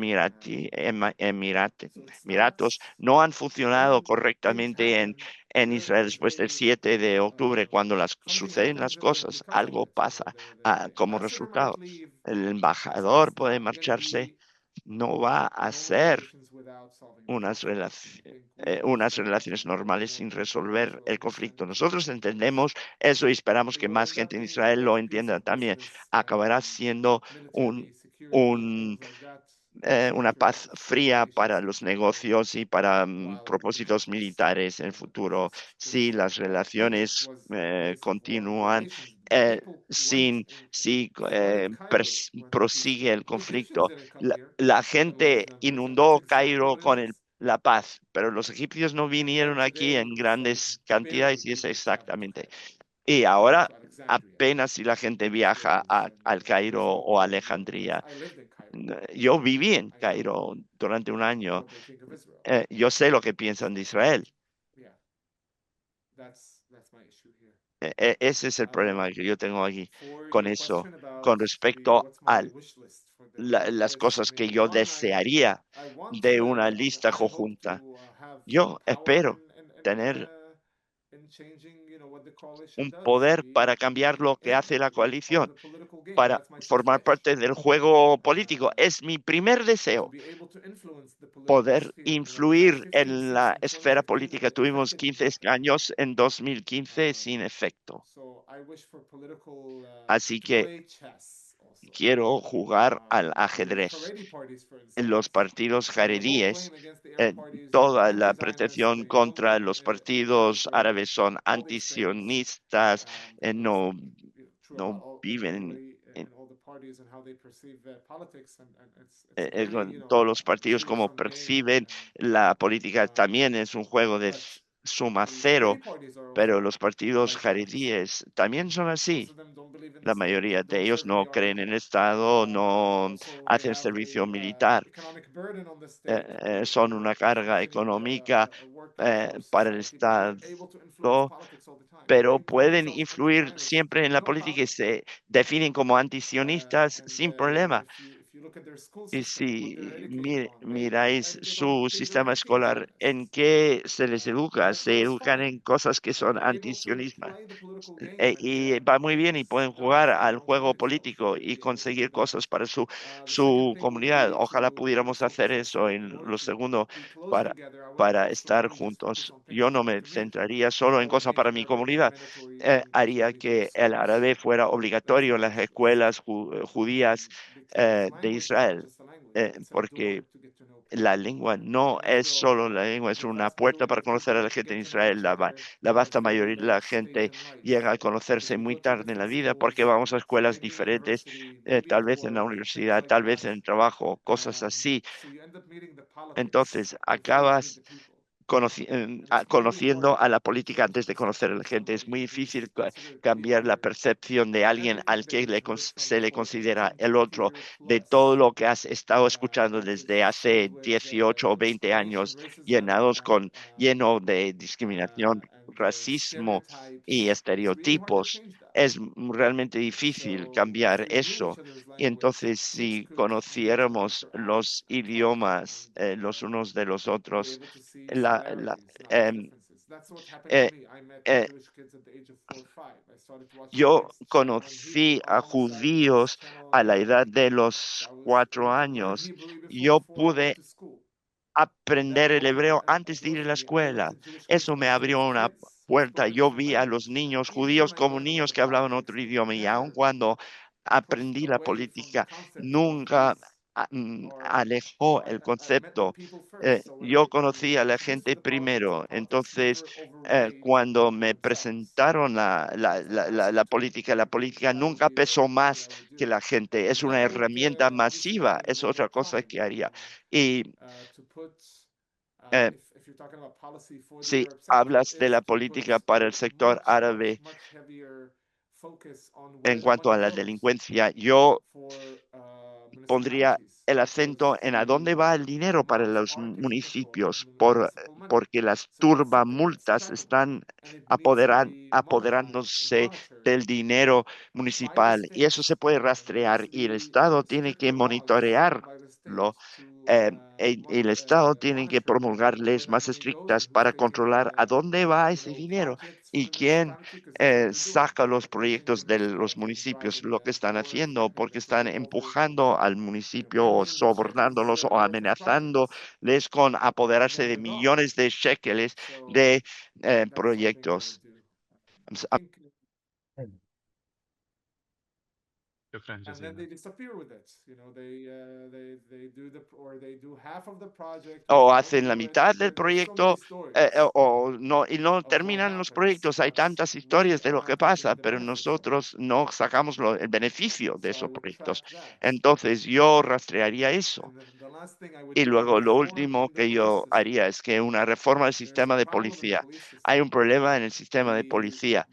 So it's not Emiratos no han funcionado when things correctamente happen, en there Israel is después del 7 de octubre. Cuando something suceden happens las and there's cosas, discussion on algo it. So pasa the como ambassador might resultado. leave, El but embajador it's puede not going to marcharse, be no va a normal ser relations without solving the conflict. And I think we unas understand that relaciones more and normales more sin people resolver also el understand conflicto. it too. Nosotros entendemos eso y esperamos It que will más end up gente en being Israel lo both peace entienda and también. business, Acabará siendo un, military, security, un things like that. Most una likely paz business fría para relations los continue negocios y para while the propósitos conflicts militares en el futuro, exist. si Because las Egypt relaciones was a place of warm continúan, relations. eh, People went sin, and si flooded Cairo when the peace prosigue came. el The Egyptians conflicto. didn't come here La and lose gente numbers, and that's inundó exactly Cairo what it con is. la paz, pero los egipcios no And yet vinieron aquí today en it's like grandes barely cantidades y es people travel to exactamente. Cairo Y or ahora to Alexandria, apenas si la gente as it viaja is al in Cairo Israel o a today. Because Alejandría. I lived in Cairo. Yo viví en I Cairo know durante un año. what they think of Israel. Yo sé lo que piensan de So Israel. yeah, that's my issue here. Ese es el problema que yo tengo aquí For con your eso, question about con respecto what's my a wish list for the year las is, I cosas que mean, yo one, desearía I want de una lista I hope conjunta. to have Yo power espero in tener un poder para cambiar lo que hace la coalición, para formar parte del juego político. Es mi primer deseo, poder influir en la esfera política. Tuvimos 15 años en 2015 sin efecto. Así que quiero jugar al ajedrez. En los partidos jaredíes, eh, toda la pretensión contra los partidos árabes son antisionistas, no viven con todos los partidos como perciben la política. También es un juego de suma cero, pero los partidos jaredíes también son así. La mayoría de ellos no creen en el Estado, no hacen servicio militar, son una carga económica para el Estado, pero pueden influir siempre en la política y se definen como antisionistas sin problema. Y si miráis su sistema escolar, ¿en qué se les educa? Se educan en cosas que son antisionismo. Y va muy bien y pueden jugar al juego político y conseguir cosas para su comunidad. Ojalá pudiéramos hacer eso en lo segundo para, para estar juntos. Yo no me centraría solo en cosas para mi comunidad. Haría que el árabe fuera obligatorio en las escuelas judías de Israel, porque la lengua no es solo la lengua, es una puerta para conocer a la gente en Israel. La vasta mayoría de la gente llega a conocerse muy tarde en la vida porque vamos a escuelas diferentes, tal vez en la universidad, tal vez en el trabajo, cosas así. Entonces, acabas conociendo a la política antes de conocer a la gente. Es muy difícil cambiar la percepción de alguien al que se le considera el otro, de todo lo que has estado escuchando desde hace 18 o 20 años, lleno de discriminación, racismo y estereotipos. Es realmente difícil cambiar eso. Y entonces, si conociéramos los idiomas los unos de los otros, la, la, em, eh, eh, yo conocí a judíos a la edad de los 4 años. Yo pude aprender el hebreo antes de ir a la escuela. Eso me abrió una puerta. Yo vi a los niños judíos como niños que hablaban otro idioma y aun cuando aprendí la política, nunca alejó el concepto. Yo conocí a la gente primero, entonces cuando me presentaron la política nunca pesó más que la gente. Es una herramienta masiva, es otra cosa que haría. Y eh, si hablas de la política para el sector árabe en cuanto a la delincuencia, yo pondría el acento en a dónde va el dinero para los municipios, porque las turbamultas están apoderándose del dinero municipal y eso se puede rastrear y el Estado tiene que monitorearlo. El Estado tiene que promulgar leyes más estrictas para controlar a dónde va ese dinero y quién saca los proyectos de los municipios, lo que están haciendo, porque están empujando al municipio o sobornándolos o amenazándoles con apoderarse de millones de shekeles de proyectos. شكرا جزيلا. O hacen la mitad del proyecto o no, y no terminan los proyectos. Hay tantas historias de lo que pasa, pero nosotros no sacamos el beneficio de esos proyectos. Entonces yo rastrearía eso. Y luego lo último que yo haría es que una reforma del sistema de policía. Hay un problema en el sistema de policía.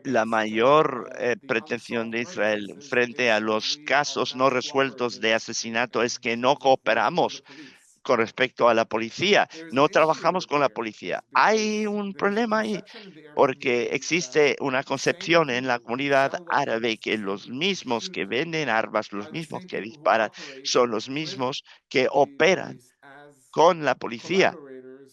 La mayor pretensión de Israel frente a los casos no resueltos de asesinato es que no cooperamos con respecto a la policía, no trabajamos con la policía. Hay un problema ahí porque existe una concepción en la comunidad árabe que los mismos que venden armas, los mismos que disparan, son los mismos que operan con la policía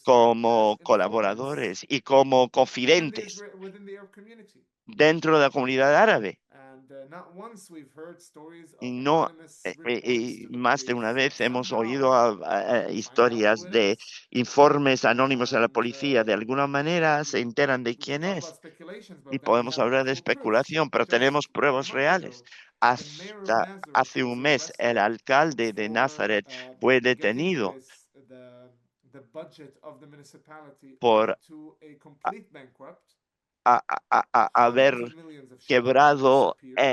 como colaboradores y como and the confidentes within the Arab community. dentro de la comunidad árabe. And not once we've heard stories Y of no, anonymous reports to the más de una police that vez hemos somehow oído they find out who historias it de is. informes anónimos a la And policía. De alguna manera se enteran de we can quién talk about es. speculations, Y but then we podemos have hablar de actual proof. especulación, pero Just tenemos a pruebas month reales. ago, the mayor of Hasta Nazareth hace was un mes, el arrested alcalde de for Nazaret fue getting detenido the budget of the municipality por into a complete bankrupt. haber Hundreds of millions of shekels would quebrado disappear.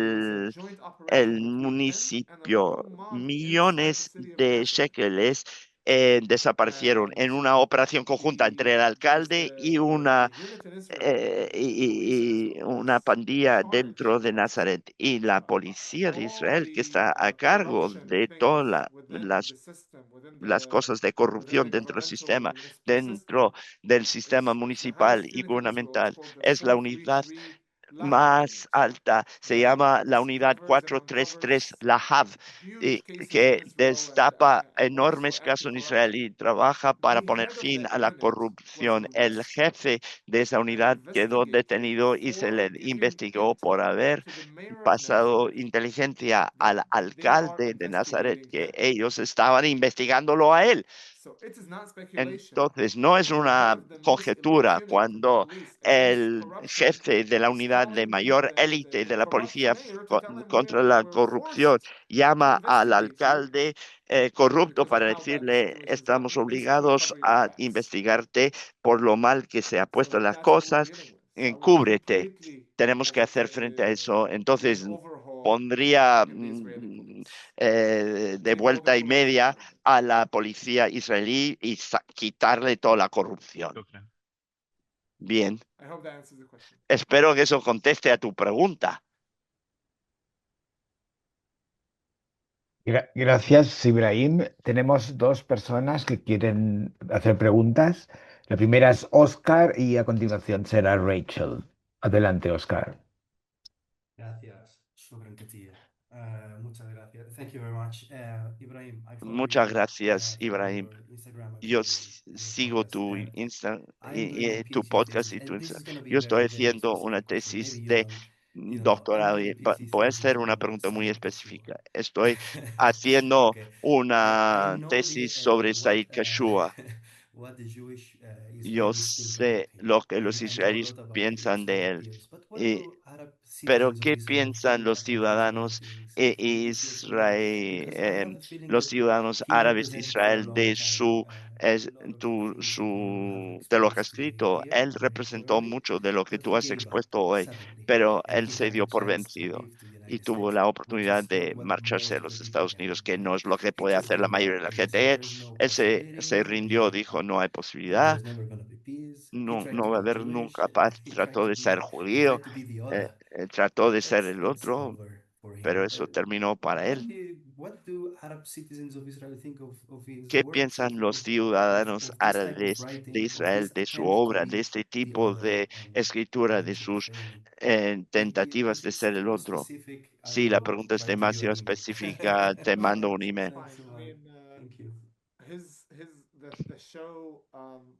There was a joint el operation between him and a municipio. local mob inside the Millones city of de Nazareth. shekeles desaparecieron And en una operación conjunta entre el there's alcalde y una, the unit in Israel, the police in y Israel, una that's pandilla dentro charged de Nazaret. Y la policía de all Israel, que the está a cargo corruption de todas things within the system, las cosas de within the corrupción dentro del governmental sistema, and municipal system. dentro del sistema It's the highest municipal y unit in Israel. It's gubernamental. called the Es la unidad 433 Lahav más unit. alta, se llama la This unidad covers and 433 uncovers Lahav, huge cases in que Israel destapa and also enormes casos en Israel anti-corruption. y trabaja para The poner head of fin that a la unit was corrupción. El arrested jefe de esa and unidad quedó investigated detenido y se for le giving investigó por intel haber to the mayor of pasado Nazareth inteligencia that al they are alcalde de Nazaret, investigating que him. ellos estaban investigándolo a él. So it is not speculation. Entonces, no es The head una of the most elite conjetura unit in the cuando police against el corruption jefe de la is unidad de calling mayor élite the de la corrupt policía mayor to tell him contra la we're corrupción forced to llama al investigate you alcalde corrupto because of para how bad the decirle: situation's estamos gotten, basically obligados cover your a tracks. investigarte por lo mal que se ha puesto So las that's what we're cosas, dealing with. So I would encúbrete. completely, Tenemos as que I hacer said, frente a eso. do an Entonces, overhaul pondría in the Israeli police. de Take all the vuelta y corruption media out of it. a la policía israelí y quitarle toda la corrupción. Shukran. Bien, I hope that answers the question. espero que eso conteste a tu pregunta. Gracias, Ibrahim. Tenemos dos personas que quieren hacer preguntas. La primera es Oscar y a continuación será Rachel. Adelante, Oscar. Gracias, shukran كثير. Muchas gracias. Thank you very much. Ibrahim, I follow Muchas you gracias, through Ibrahim. your Instagram Yo activity and your sigo podcast, tu and I'm doing my tu PhD podcast thesis, y tu and this is going to be Yo a estoy very, very haciendo una specific question. Maybe tesis you de don't, I'm doctorado doing y a PhD puede thesis ser una on pregunta muy Saeed Kashua. específica. Estoy haciendo Okay, I una know tesis sobre Said Kashua. what the Jewish Yo Israelis think about sé him, lo que and los I know a israelíes lot about the piensan de Israeli él. peers. But what Y do Arab Pero, citizens of ¿qué Israel piensan think los about the Israeli ciudadanos peers? Is he a Jew? Israel, Because I have a feeling los that ciudadanos he árabes de represented for a Israel long de time es, a lot of the things that you have de lo que ha exposed today escrito? here Él in the representó recording, mucho de lo que but tú he has gave up expuesto hoy, suddenly, pero and él he se had the dio por chance to vencido leave to the y United tuvo States, la which oportunidad is de what marcharse most a of the los people Estados can. Unidos, que no es lo que He puede just hacer la gave up mayoría de la because he said gente. there is no Él se possibility. rindió, dijo: no hay posibilidad, There's never going to be peace. He no, tried no to va a be haber Jewish. nunca paz. He tried to be he tried to be the other, Trató but de ser el it's otro, over for pero him. eso terminó para él. What do Arab citizens of Israel think of his ¿Qué works, piensan los ciudadanos of this type of árabes de writing, of Israel, this de su attempt to obra, de be este the tipo other de escritura, and de to sus defend it? tentativas If de it's ser el too otro? specific, I Si la will pregunta es write to you an demasiado email. específica, te No, mando no, un it's email. fine. Thanks a I lot. mean, Thank you. the show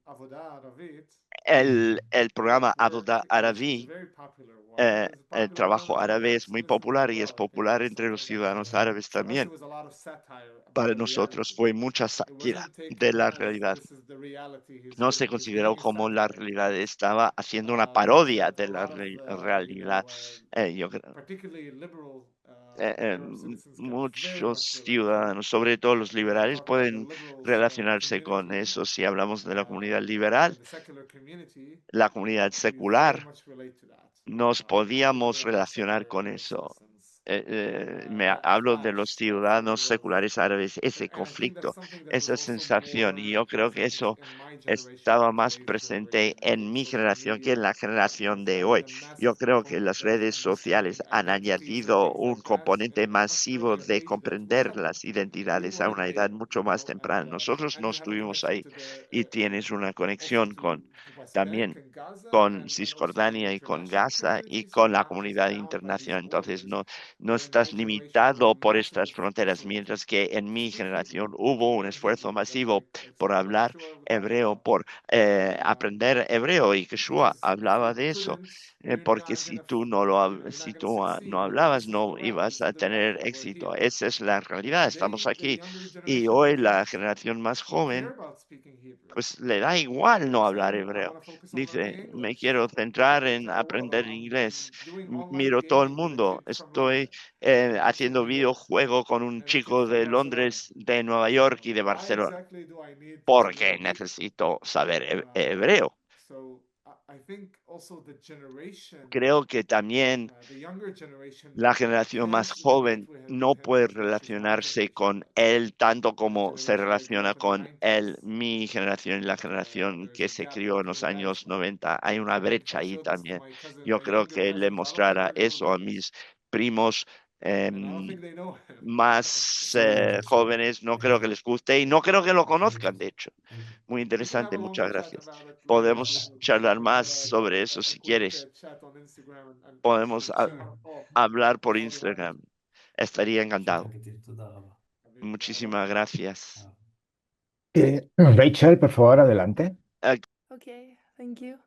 Avodah Aravit, El programa Avodah which is a Arabi, very popular one, is el popular trabajo among árabe Arab es muy citizens as popular y es well. I think popular it's entre los something that ciudadanos árabes for us it también. was a lot of satire about Para the nosotros reality. fue mucha It sátira wasn't de taken la as realidad. this is the reality No se he's consideró doing a como la satire. realidad, estaba haciendo una parodia But de a la lot of realidad. Yo creo. particularly liberal Arab citizens can very Muchos much relate to it. ciudadanos, sobre todo los When we liberales, talk about the pueden liberals relacionarse con community eso. Si hablamos de la comunidad liberal, and the secular community, la comunidad we very secular, much relate to that. nos Because podíamos they are relacionar secular con Arab eso. citizens that Hablo de los clash for the ciudadanos world. seculares árabes, ese And I think that's conflicto, something that was esa also sensación, y more yo creo que present eso in my generation estaba than más today's presente generation en with mi social generación que en media. la generación There's de been hoy. a Yo massive creo que component las of redes sociales understanding han identities and añadido things un like that componente in a much masivo earlier de age that we comprender had las Thank we identidades a weren't una edad there, mucho más temprana. Nosotros and no you have a estuvimos connection ahí to the y tienes una also conexión con to también con Cisjordania y con Gaza y con la comunidad internacional. Entonces, no estás limitado por estas fronteras, mientras que en mi generación hubo un esfuerzo masivo por hablar hebreo, por aprender hebreo, y Yeshua hablaba de eso. Porque si tú si tú no hablabas, no ibas a tener éxito. Esa es la realidad. Estamos aquí. Y hoy la generación más joven pues le da igual no hablar hebreo. Dice, me quiero centrar en aprender inglés. Miro todo el mundo. Estoy haciendo videojuego con un chico de Londres, de Nueva York y de Barcelona, porque necesito saber hebreo. Creo que también la generación más joven no puede relacionarse con él tanto como se relaciona con él, mi generación y la generación que se crió en los años 90. Hay una brecha ahí también. Yo creo que le mostrara eso a mis primos em, más jóvenes, no creo que les guste y no creo que lo conozcan, de hecho. Thank you. Muy interesante, muchas gracias. Podemos charlar más sobre eso si quieres. Podemos Sure. hablar por Instagram. Estaría شكرا encantado. كثير تודה ربا. Muchísimas gracias. Rachel, por favor, adelante. Okay, thank you.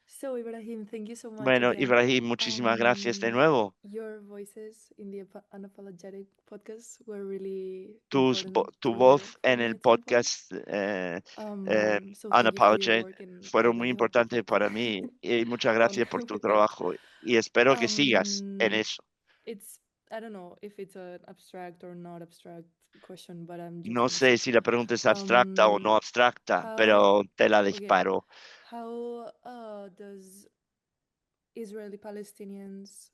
So, Ibrahim, thank you so much Bueno, again. Ibrahim, muchísimas gracias de nuevo. Your voices in the Unapologetic podcast were really Tu important to hear voz for en me el at some point. podcast So thank you for your Unapologetic work and I fueron muy really hope you importantes kept para mí, y muchas gracias por tu with that. trabajo y espero que sigas en eso. It's I don't know if it's an abstract or not abstract question, but I'm just No gonna sé say. si la pregunta es abstracta o no abstracta, How pero te la okay, disparo. how does Israeli Palestinians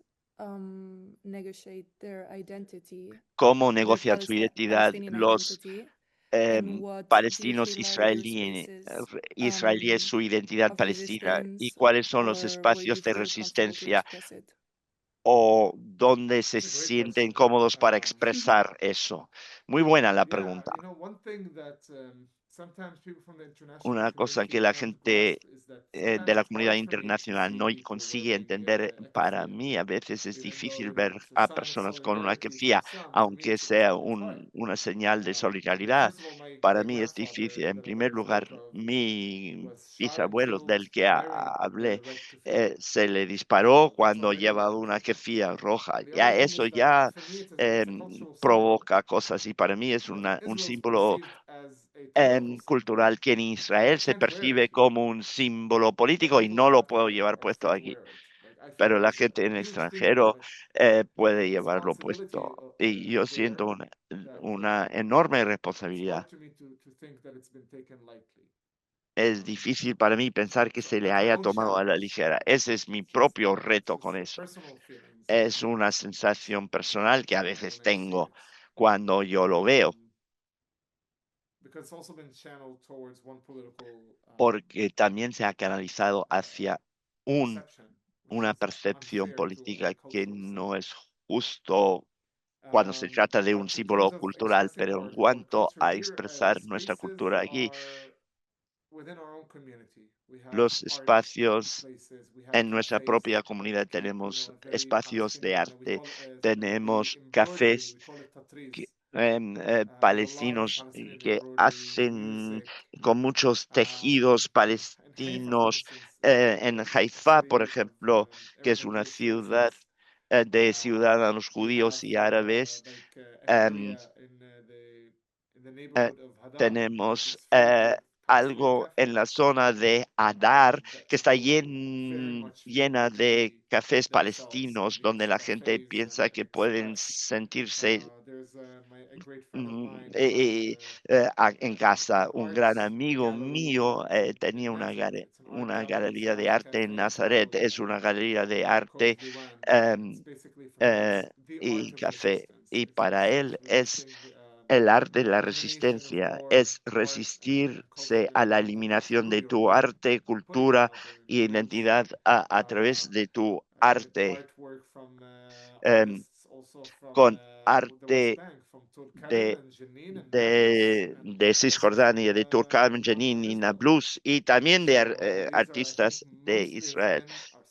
negotiate their identity, ¿Cómo their negocian su identidad Palestinian los identity, and what do you palestinos feel are their spaces israelíes, su identidad of palestina, y resistance, cuáles son los or where you espacios de feel comfortable to resistencia express it? o dónde se sienten cómodos para expresar eso? Muy buena la pregunta. Una cosa que la gente de la comunidad internacional no consigue entender, para mí a veces es difícil ver a personas con una kefía, aunque sea una señal de solidaridad. Para mí es difícil. En primer lugar, mi bisabuelo del que hablé se le disparó cuando llevaba una kefía roja. Ya eso ya provoca cosas, y para mí es un símbolo cultural que en Israel se percibe como un símbolo político y no lo puedo llevar puesto aquí. Pero la gente en el extranjero puede llevarlo puesto. Y yo siento una enorme responsabilidad. Es difícil para mí pensar que se le haya tomado a la ligera. Ese es mi propio reto con eso. Es una sensación personal que a veces tengo cuando yo lo veo, porque también se ha canalizado hacia una percepción política que no es justo cuando se trata de un símbolo cultural, pero en cuanto a expresar nuestra cultura aquí, los espacios en nuestra propia comunidad, tenemos espacios de arte, tenemos cafés palestinos que hacen con muchos tejidos palestinos. En Haifa, por ejemplo, que es una ciudad de ciudadanos judíos y árabes, em, eh, tenemos algo en la zona de Adar que está llena de cafés palestinos, donde la gente piensa que pueden sentirse en casa. Un gran amigo mío tenía una galería de arte en Nazaret. Es una galería de arte em, y café. Y para él es el arte de la resistencia, es resistirse a la eliminación de tu arte, cultura y identidad a través de tu arte. Con arte de, de Cisjordania, de Turkam, Jenin y Nablus, y también de artistas de Israel.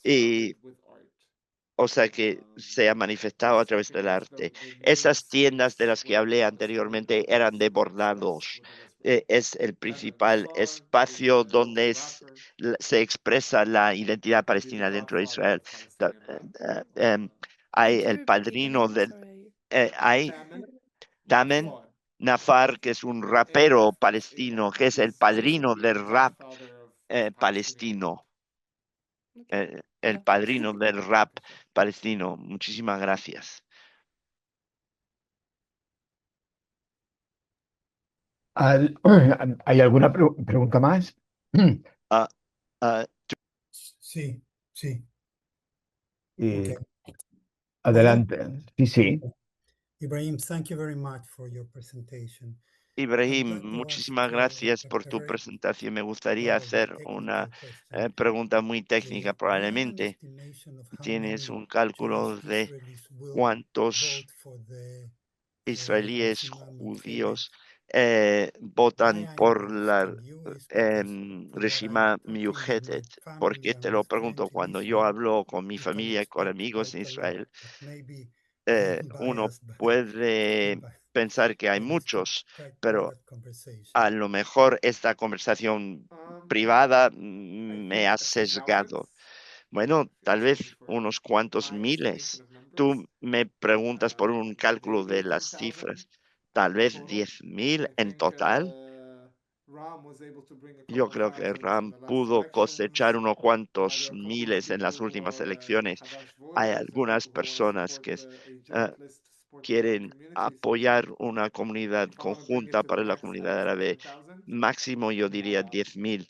Y o sea que se ha manifestado a través del arte. Esas tiendas de las que hablé anteriormente eran de bordados. Es el principal espacio donde se expresa la identidad palestina dentro de Israel. Em, hay Could you el repeat the padrino name? del, Sorry. hay Damen Nafar, que es un rapero palestino, que es el padrino del rap palestino, Okay. el padrino del rap palestino. Muchísimas gracias. ¿Hay alguna pregunta más? Ah, ah, Sí, sí, Eh, okay. Hola, adelante. Sí, sí. Ibrahim, thank you very much for your presentation. I would Ibrahim, like to ask muchísimas gracias por a tu very presentación. Me gustaría probably hacer una technical question. pregunta muy técnica. Do you have an Probablemente estimation of how tienes many un Jewish cálculo de Israelis will cuántos vote for the israelíes Reshima Miyuchedet? judíos Why votan I'm por la asking you is because from what I'm Reshima talking with my Miyuchetet. ¿Por family qué te and my lo pregunto? friends in Cuando yo Israel, hablo con mi we can familia y con expect amigos quite en a lot, Israel, but maybe I'm uno biased, puede but pensar que hay but it's muchos, quite pero private conversation. a lo mejor esta conversación privada me ha sesgado. Bueno, tal vez unos cuantos miles. Tú me preguntas por un cálculo de las cifras. Tal vez 10.000 en total. Yo creo que Ram pudo cosechar unos cuantos miles en las últimas elecciones. Hay algunas personas que eh, quieren apoyar una comunidad conjunta para la comunidad árabe. Máximo, yo diría 10.000.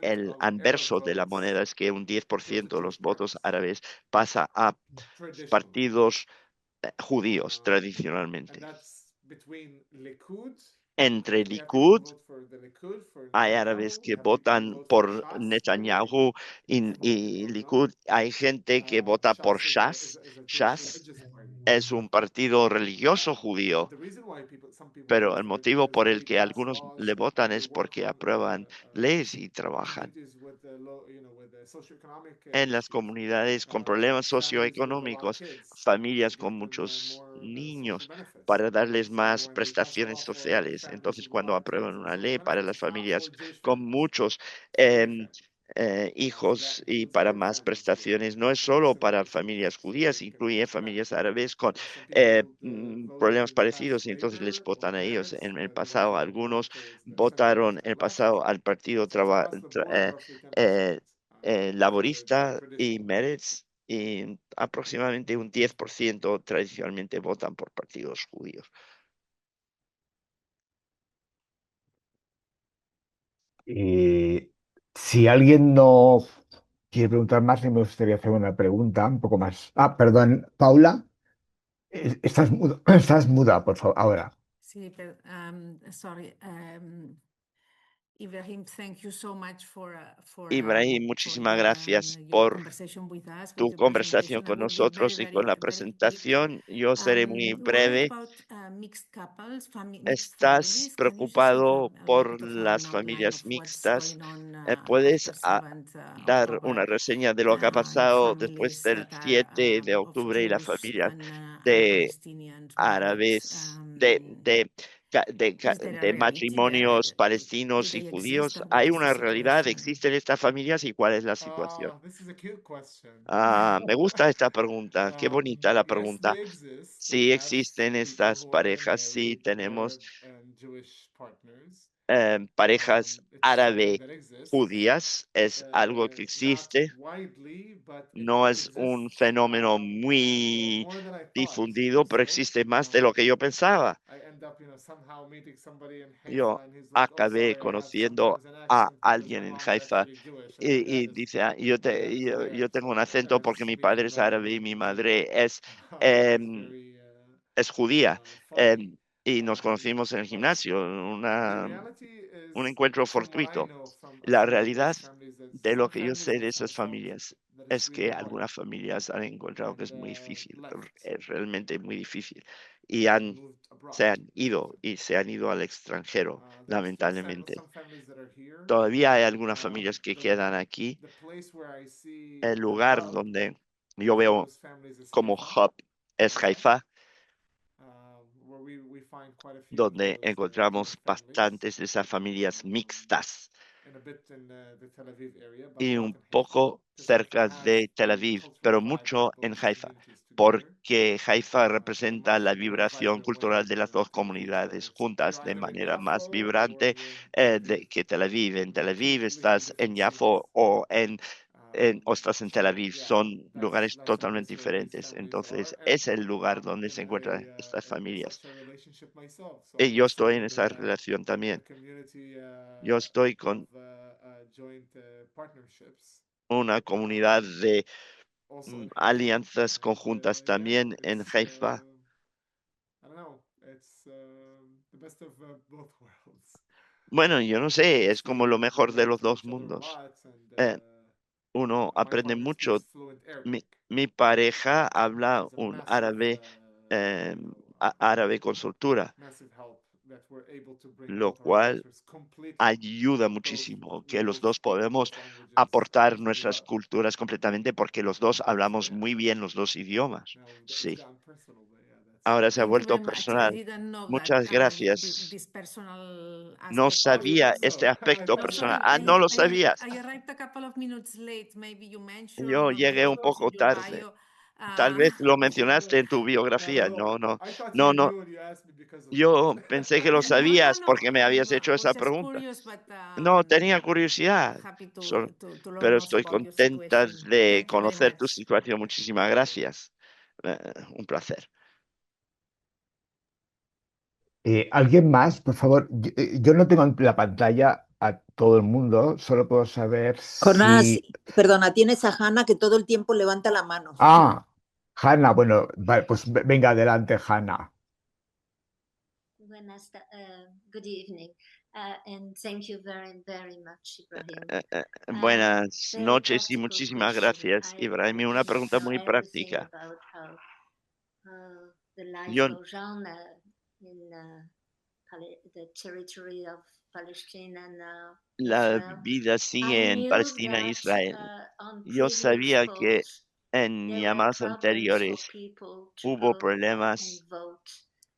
El anverso de la moneda es que un 10% de los votos árabes pasa a partidos judíos tradicionalmente. Entre Likud hay árabes que votan por Netanyahu y Likud. Hay gente que vota por Shas. Shas es un partido religioso judío, pero el motivo por el que algunos le votan es porque aprueban leyes y trabajan en las comunidades con problemas socioeconómicos, familias con muchos niños, para darles más prestaciones sociales. Entonces, cuando aprueban una ley para las familias con muchos em, hijos y para más prestaciones, no es solo para familias judías, incluye familias árabes con problemas parecidos y entonces les votan a ellos. En el pasado, algunos votaron en el pasado al partido eh, laborista y Meretz, y aproximadamente un 10% tradicionalmente votan por partidos judíos. Eh, si alguien no quiere preguntar más, me gustaría hacer una pregunta un poco más. Ah, perdón, Paula, estás muda, estás muda, por favor, ahora. Sí, pero, sorry. Ibrahim, thank you so much Ibrahim, for muchísimas gracias por conversation with us, with tu your conversación presentation. I con will be nosotros y con la very quick. presentación. Yo seré muy What breve. about mixed couples, mixed ¿Estás families? Can you share preocupado a little por bit of an las outline familias of what's mixtas? going on ¿Puedes after 7th dar una October reseña de lo que ha in pasado después families del that are 7 de of octubre y las Jews familias and de Palestinians wives? árabes, Is there a de reality there? matrimonios Do palestinos y they exist, judíos? or what ¿Hay is the una realidad? situation? ¿Existen estas familias y cuál es la situación? This is a cute question. Me gusta esta pregunta. Qué bonita la Yes, pregunta. they exist. We Sí have existen people estas who are parejas, sí married tenemos Arab and Jewish partners. parejas It's something árabe that exists. judías. Es algo que Not existe. widely, but No it es un exists. fenómeno More, muy more than I thought difundido, pero also. existe más de lo que yo pensaba. I end up, somehow meeting somebody in Yo Haifa and he's like, "Oh, acabé sorry, I have conociendo sometimes an a accent because my alguien en mom's Haifa actually Jewish and my y dad is dice, my dad is yo Arab, tengo un so acento I porque mi speak padre es very árabe y mi fluently. madre Which is em, very es judía. funny. y nos conocimos en el gimnasio, un encuentro fortuito. from a La few realidad those families is de lo some que yo families sé have de esas felt familias that it's es que really hard algunas familias han encontrado que es and muy difícil, left es realmente muy difícil, y and moved se abroad. han ido y se han ido al extranjero, There are still lamentablemente. some families that are here. Todavía hay algunas familias que quedan aquí. The place where I see El the lugar hub donde yo for veo those families is como Haifa, hub es Haifa, where we find quite a few of donde those encontramos mixed families, bastantes de esas familias mixtas and a bit in the Tel Aviv area, but a y lot un in Haifa, poco because Haifa cerca has de Tel the Aviv, cultural pero vibe of mucho en both Haifa, communities together, porque Haifa in a representa much la more vibración vibrant way cultural de las than dos Tel Aviv. So comunidades it's you're juntas de either in manera más Yafo or vibrante you're in Tel Aviv. que Tel Aviv. En Tel Aviv Literally estás en different cities. Yafo o estás en Tel So Aviv, yeah, son lugares that's a place totalmente where these diferentes. families are, Entonces, and es el lugar I'm donde se encuentran estas in familias. such a relationship myself. So Y I'm yo also estoy en in esa relación a también. community Yo estoy of con joint partnerships, una comunidad de also in Haifa, alianzas and conjuntas yeah, también en it's Haifa. I don't know, it's the best of both worlds. Bueno, yo no sé, es como lo We mejor de relate los to dos each other a mundos. lot, and Eh, Uno my aprende partner speaks mucho. fluent Mi, Arabic, mi pareja which habla is a un massive, árabe, árabe con soltura, massive help that we're able to bring lo both our cual cultures completely. ayuda Both muchísimo we que los both dos speak podemos both languages aportar really nuestras well. culturas completamente porque los dos So hablamos yeah, muy bien los dos idiomas. now it's Sí, gotten personal, but yeah, that's ahora se ha Thank you vuelto very much. I personal. didn't know that Muchas gracias. this personal No aspect of oh, you it. sabía didn't este know. I aspecto No, thought personal. sorry, Ah, no lo sabías. I arrived a couple of minutes late. Maybe you mentioned Yo or maybe llegué un it was in poco your tarde. bio. Tal vez lo mencionaste en tu biografía. no, No, no, I thought no, you no. knew and you asked me because of that. Yo pensé que lo sabías porque me I mean, habías hecho I was esa just pregunta. curious, but No, tenía curiosidad, happy to learn pero also estoy about your contenta situation. de Thank you very conocer tu much. situación. Muchísimas gracias. Un placer. ¿Alguien más, por favor? Yo no tengo en la pantalla a todo el mundo, solo puedo saber Jonás, si... perdona, tienes a Hanna que todo el tiempo levanta la mano. Ah, Hanna, bueno, vale, pues venga adelante, Hanna. Good evening, and thank you very much, Ibrahim. Buenas Very noches y practical muchísimas question. gracias, I Ibrahim. want Una to pregunta know muy everything práctica. about how the life Yo, goes on in the territory of Palestine and la Israel. vida I sigue en knew Palestina e that Israel. on Yo previous sabía que votes en there were llamadas problems for anteriores people to hubo go and problemas vote.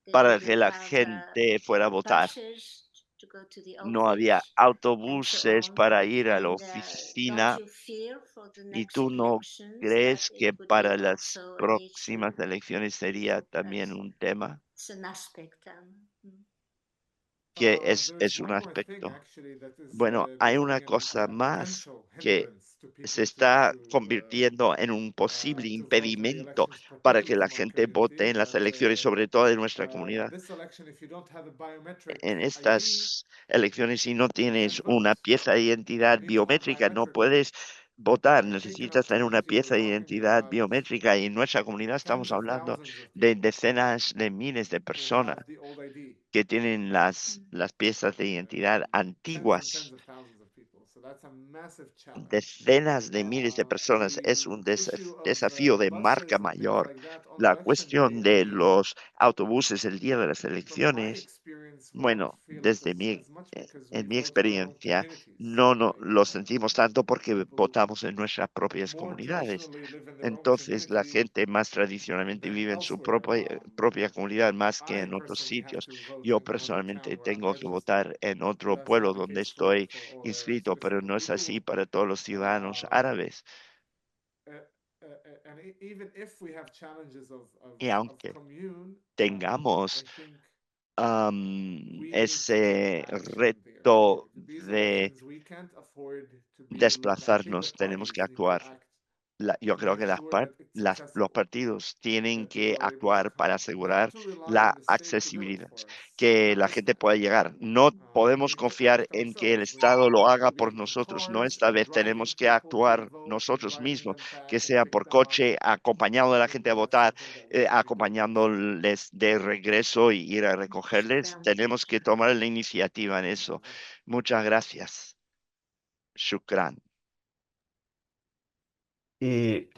They para que didn't la have gente fuera a votar. buses to go to the No había office and so autobuses on. para ir a la And don't oficina you fear for the y next tú no elections that crees it que would be para las also an issue? próximas elecciones sería So también un perhaps tema it's an aspect. que There's es un one more thing aspecto. actually that is Bueno, hay una becoming cosa a más potential que hindrance to se people está convirtiendo en un posible to vote in the impedimento elections, para que particularly la from our gente vote community. en las But elecciones, sobre todo de nuestra comunidad. this election, if you don't have a biometric En ID, estas elecciones, si no you can't tienes vote. una pieza de You identidad need to have biométrica, no biometric puedes votar. I think in our Necesitas tener una community we're pieza de talking identidad about biométrica y en nuestra comunidad estamos tens of hablando thousands of de people decenas de miles de who personas have the old ID. que tienen las piezas de identidad Tens antiguas. of thousands of people. So that's a massive challenge. Decenas de miles de personas es un The issue of desafío de marca buses and things mayor. like that on La election cuestión day, I de mean, los autobuses el día de las from my elecciones, experience, we don't bueno, feel it as much because we en mi vote in our own experiencia, communities, no right? lo sentimos tanto porque People votamos en nuestras propias more comunidades. traditionally live in their own Entonces, la community gente más tradicionalmente than vive en su elsewhere. propia comunidad más que I en otros personally have sitios. to vote Yo in another town personalmente where I'm tengo que registered, votar en but otro that's not pueblo the donde case estoy for all Arab inscrito, pero citizens. no es así para todos los ciudadanos árabes. And even if we have challenges Y of aunque commune, tengamos I think we need to take ese action there. reto These de elections, we can't afford to be lacking. desplazarnos, The tenemos parties que need to actuar. act yo creo que los partidos tienen que actuar para asegurar la accesibilidad, que la gente pueda llegar. No podemos confiar en que el Estado lo haga por nosotros, no, esta vez tenemos que actuar nosotros mismos, que sea por coche, acompañando a la gente a votar, acompañándoles de regreso y ir a recogerles. Tenemos que tomar la iniciativa en eso. Muchas gracias. Shukran. Y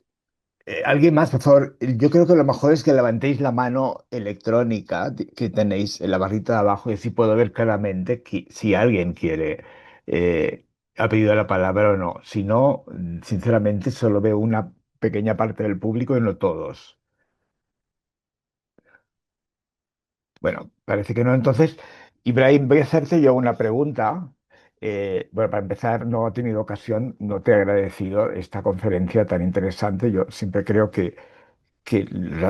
alguien más, por favor. Yo creo que lo mejor es que levantéis la mano electrónica que tenéis en la barrita de abajo y así puedo ver claramente si alguien quiere, ha pedido la palabra o no. Si no, sinceramente, solo veo una pequeña parte del público y no todos. Bueno, parece que no. Entonces, Ibrahim, voy a hacerte yo una pregunta. Bueno, para empezar, no he tenido ocasión, no te he agradecido esta conferencia tan interesante. Yo siempre creo que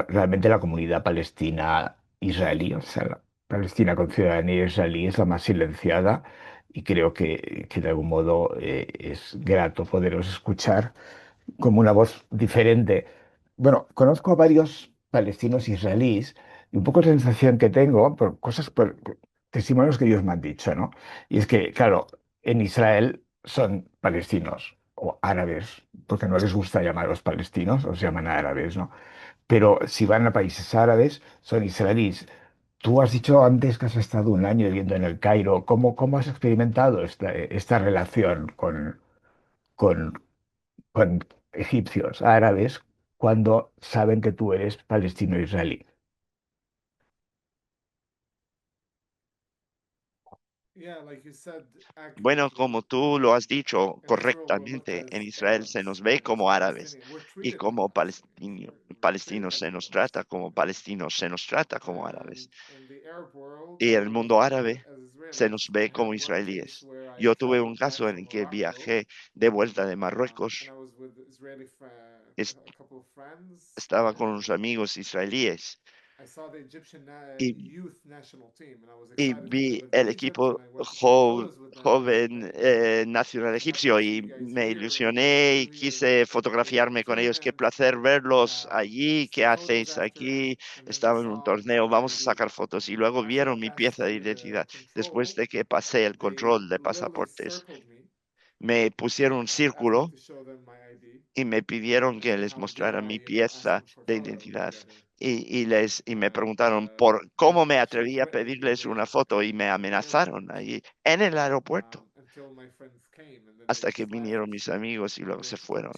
realmente la comunidad palestina israelí, o sea, la Palestina con ciudadanía israelí es la más silenciada y creo que de algún modo es grato poderos escuchar como una voz diferente. Bueno, conozco a varios palestinos israelíes y un poco la sensación que tengo por cosas, por testimonios que ellos me han dicho, ¿no? Y es que, claro, en Israel son palestinos o árabes, porque no les gusta llamar a los palestinos, los llaman árabes, ¿no? Pero si van a países árabes, son israelíes. Tú has dicho antes que has estado un año viviendo en el Cairo. ¿Cómo has experimentado esta relación con, con egipcios, árabes, cuando saben que tú eres palestino-israelí? Bueno, como tú lo has dicho correctamente, en Israel se nos ve como árabes y como palestinos se nos trata como palestinos, se nos trata como árabes. Y en el mundo árabe se nos ve como israelíes. Yo tuve un caso en el que viajé de vuelta de Marruecos, es- estaba con unos amigos israelíes y vi el equipo joven nacional egipcio y me ilusioné y quise fotografiarme con ellos. Qué placer verlos allí, ¿qué hacéis aquí? Estaba en un torneo, vamos a sacar fotos. Y luego vieron mi pieza de identidad. Después de que pasé el control de pasaportes, me pusieron un círculo y me pidieron que les mostrara mi pieza de identidad. Y me preguntaron por cómo me atreví a pedirles una foto y me amenazaron ahí en el aeropuerto hasta que vinieron mis amigos y luego se fueron.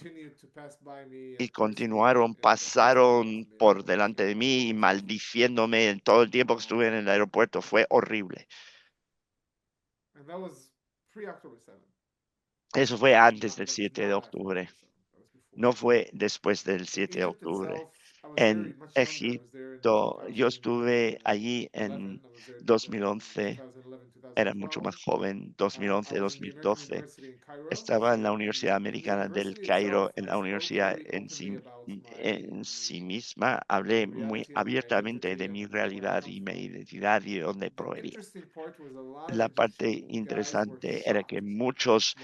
Y continuaron, pasaron por delante de mí y maldiciéndome en todo el tiempo que estuve en el aeropuerto. Fue horrible. Eso fue antes del 7 de octubre. No fue después del 7 de octubre. En Egipto, yo estuve allí en 2011, era mucho más joven, 2011, 2012. Estaba en la Universidad Americana del Cairo, en la universidad en sí misma. Hablé muy abiertamente de mi realidad y mi identidad y de dónde provenía. La parte interesante era que muchos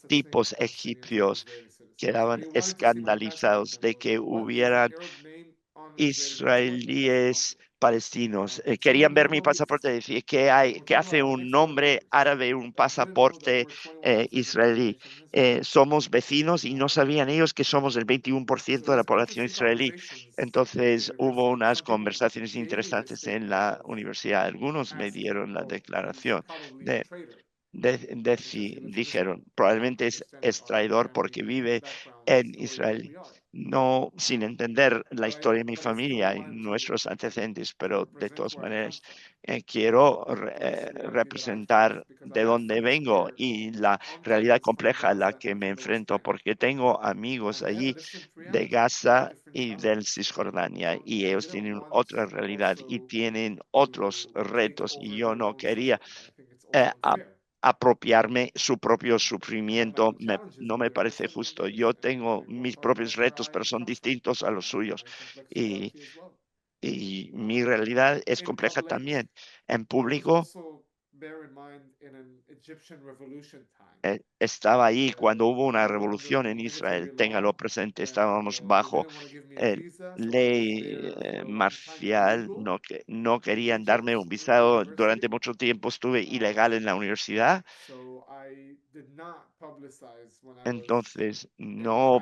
tipos egipcios quedaban escandalizados de que hubieran israelíes palestinos. Querían ver mi pasaporte y decir qué hace un nombre árabe, un pasaporte israelí. Somos vecinos y no sabían ellos que somos el 21% de la población israelí. Entonces hubo unas conversaciones interesantes en la universidad. Algunos me dieron la declaración de dijeron, probablemente es traidor porque vive en Israel, no sin entender la historia de mi familia y nuestros antecedentes, pero de todas maneras quiero representar de dónde vengo y la realidad compleja a la que me enfrento, porque tengo amigos allí de Gaza y del Cisjordania y ellos tienen otra realidad y tienen otros retos y yo no quería eh, a- apropiarme su propio sufrimiento. No me parece justo. Yo tengo mis propios retos, pero son distintos a los suyos. Y, y mi realidad es compleja también. En público Estaba ahí cuando hubo una revolución en Israel. Téngalo presente, estábamos bajo ley marcial, no querían darme un visado. Durante mucho tiempo estuve ilegal en la universidad, entonces no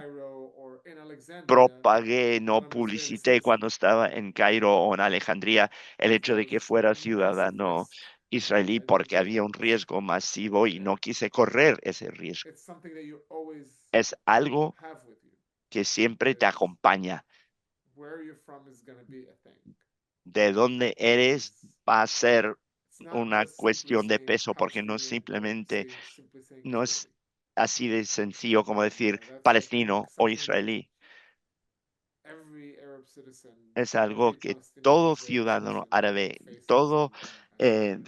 propagué, no publicité cuando estaba en Cairo o en Alejandría el hecho de que fuera ciudadano israelí porque había un riesgo masivo y no quise correr ese riesgo. Es algo que siempre te acompaña. De dónde eres va a ser una cuestión de peso porque no simplemente, no es así de sencillo como decir palestino o israelí. Es algo que todo ciudadano árabe, todo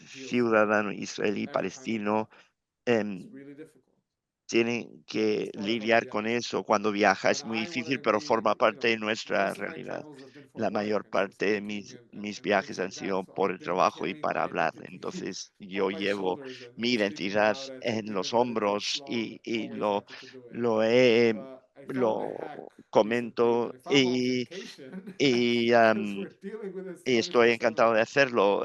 ciudadano israelí, palestino, em, tienen que lidiar con eso cuando viaja. Es muy difícil, pero forma parte de nuestra realidad. La mayor parte de mis viajes han sido por el trabajo y para hablar. Entonces yo llevo mi identidad en los hombros y lo he, lo comento y, y estoy encantado de hacerlo.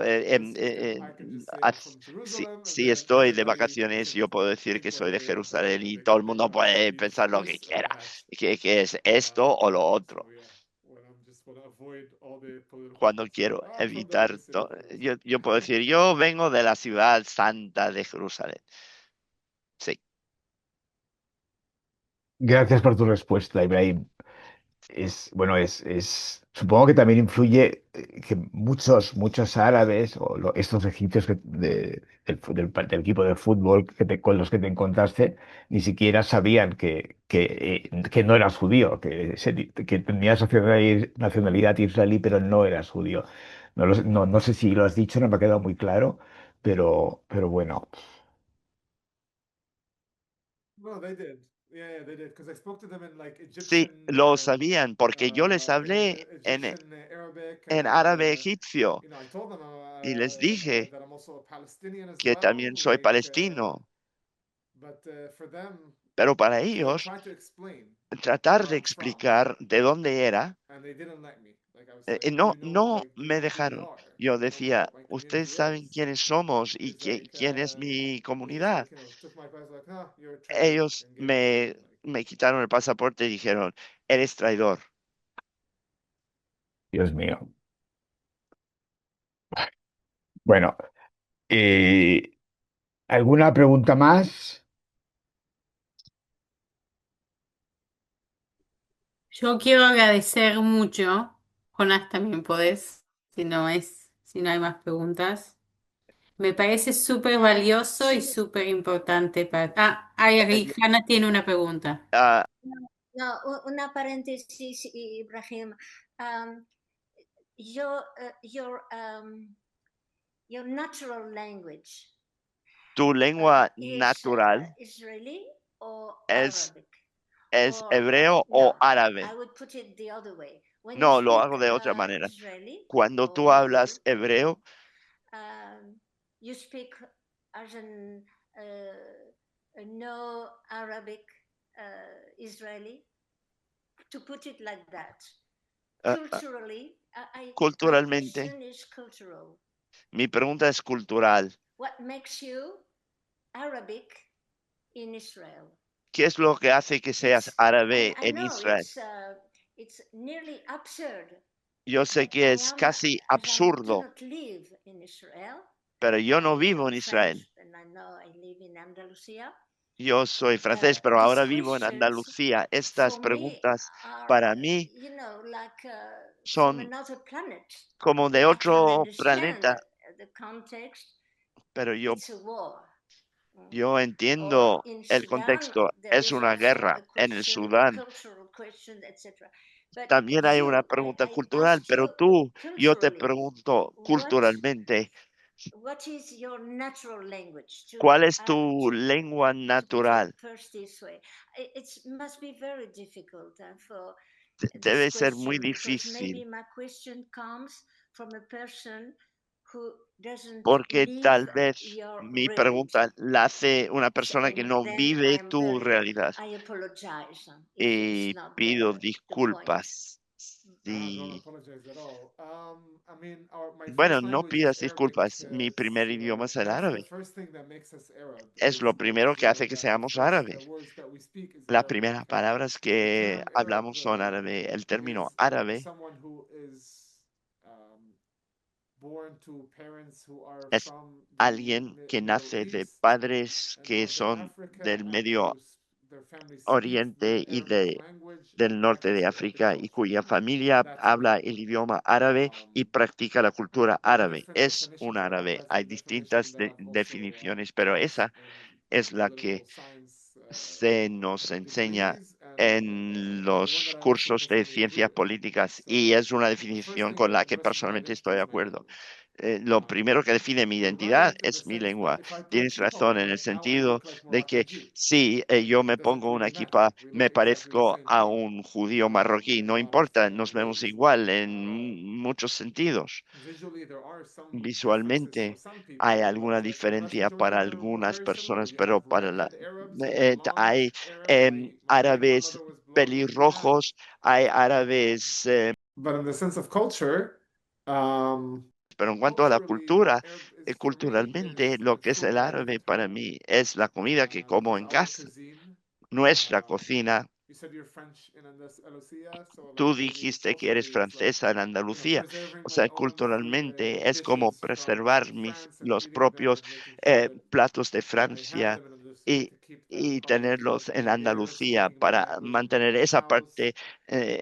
Si estoy de vacaciones, yo puedo decir que soy de Jerusalén y todo el mundo puede pensar lo que quiera, que es esto o lo otro. Cuando quiero evitar, yo puedo decir, yo vengo de la ciudad santa de Jerusalén. Sí. Gracias por tu respuesta, Ibrahim. Supongo que también influye que muchos árabes o estos egipcios del equipo de fútbol con los que te encontraste ni siquiera sabían que no eras judío, que tenías nacionalidad israelí, pero no eras judío. No sé si lo has dicho, no me ha quedado muy claro, pero bueno. Sí, lo sabían porque yo les hablé en árabe egipcio y les dije que también soy palestino, pero para ellos tratar de explicar de dónde era, no me dejaron. Yo decía, ustedes saben quiénes somos y quién es mi comunidad. Ellos me quitaron el pasaporte y dijeron, eres traidor. Dios mío. Bueno, ¿alguna pregunta más? Yo quiero agradecer mucho, Jonás, también podés, si no hay más preguntas. Me parece súper valioso y súper importante para... ahí, Hanna tiene una pregunta. No, una paréntesis, Ibrahim. Your natural language. Tu lengua Is natural Israeli or es Arabic? hebreo o No, árabe. I would put it the other way. When you No, lo speak hago de otra manera. Israeli Cuando tú or hablas Hebrew, hebreo, you speak as a no Arabic Israeli, to put it like that. Culturally, my culturalmente, question is cultural. mi pregunta es cultural. What makes you Arabic in Israel? ¿Qué es lo que hace que seas árabe I en know Israel? it's nearly absurd. Yo sé que es casi absurdo, Do not live in Israel. pero yo no vivo en Israel. Yo soy francés, pero ahora vivo en Andalucía. Estas preguntas para mí son como de otro planeta, pero yo entiendo el contexto. Es una guerra en el Sudán. También hay una pregunta cultural, pero yo te pregunto culturalmente, ¿cuál es tu lengua natural? Debe ser muy difícil. who doesn't porque tal live vez your mi reality. pregunta la hace una So, persona que no then vive tu realidad. I apologize if it's Y not pido the point. disculpas. Don't Sí. apologize at all. I mean, my Bueno, first no language is pidas Arabic, disculpas. Mi primer idioma es el that's the árabe. first thing that makes us Arab Es lo primero que hace que the seamos first árabes. words that we speak is Las Arabic. primeras palabras The que term Arab hablamos son árabe. El término is árabe someone who is born to parents who are es from the alguien que Middle nace de East padres and que Northern son Africa, del and Medio their family speaks Oriente the y Arabic language del and norte de practice the Arabic África y culture. cuya familia That's habla Arab. el idioma árabe y practica la cultura There are árabe. different Es un definitions, but árabe. that's Hay the definition distintas that I've also definiciones, pero passed esa in es la political que science se nos enseña degrees, and en the one los that I also cursos de personally agree ciencias with. políticas y So es una the first definición thing con that la que addresses my personalmente estoy identity de is my acuerdo. language. Lo primero que define mi You're identidad right in the es mi sense that lengua. if I put a Tienes kippah on razón en el right now, I sentido look like de Moroccan que Jew. si yo me It doesn't pongo una really matter. equipa, We me look exactly the parezco same a thing un judío marroquí. in a No lot of importa, nos vemos ways. igual en muchos sentidos. Visually, there are some differences for Visualmente some hay people, alguna but the vast diferencia majority para of them are algunas very similar. personas, You have pero para redhead Arabs. You're blonde hay Arabs. My great árabes grandmother was blonde. pelirrojos, hay árabes, But in the sense of culture, pero en cuanto a la cultura, Arab is for me culturalmente is lo the que es food el that I eat árabe at para home, mí es la comida que como because en our casa. cuisine. Nuestra cocina. You said you're French in Andalusia, so Tú like maybe dijiste que eres culturally it's like francesa en Andalucía. preserving O my sea, own food culturalmente es como dishes preservar from France and los eating them propios and making sure that platos de I have Francia them in Andalusia y, to keep that y culture so I tenerlos can en be there Andalucía speaking my para language in my mantener own esa house. parte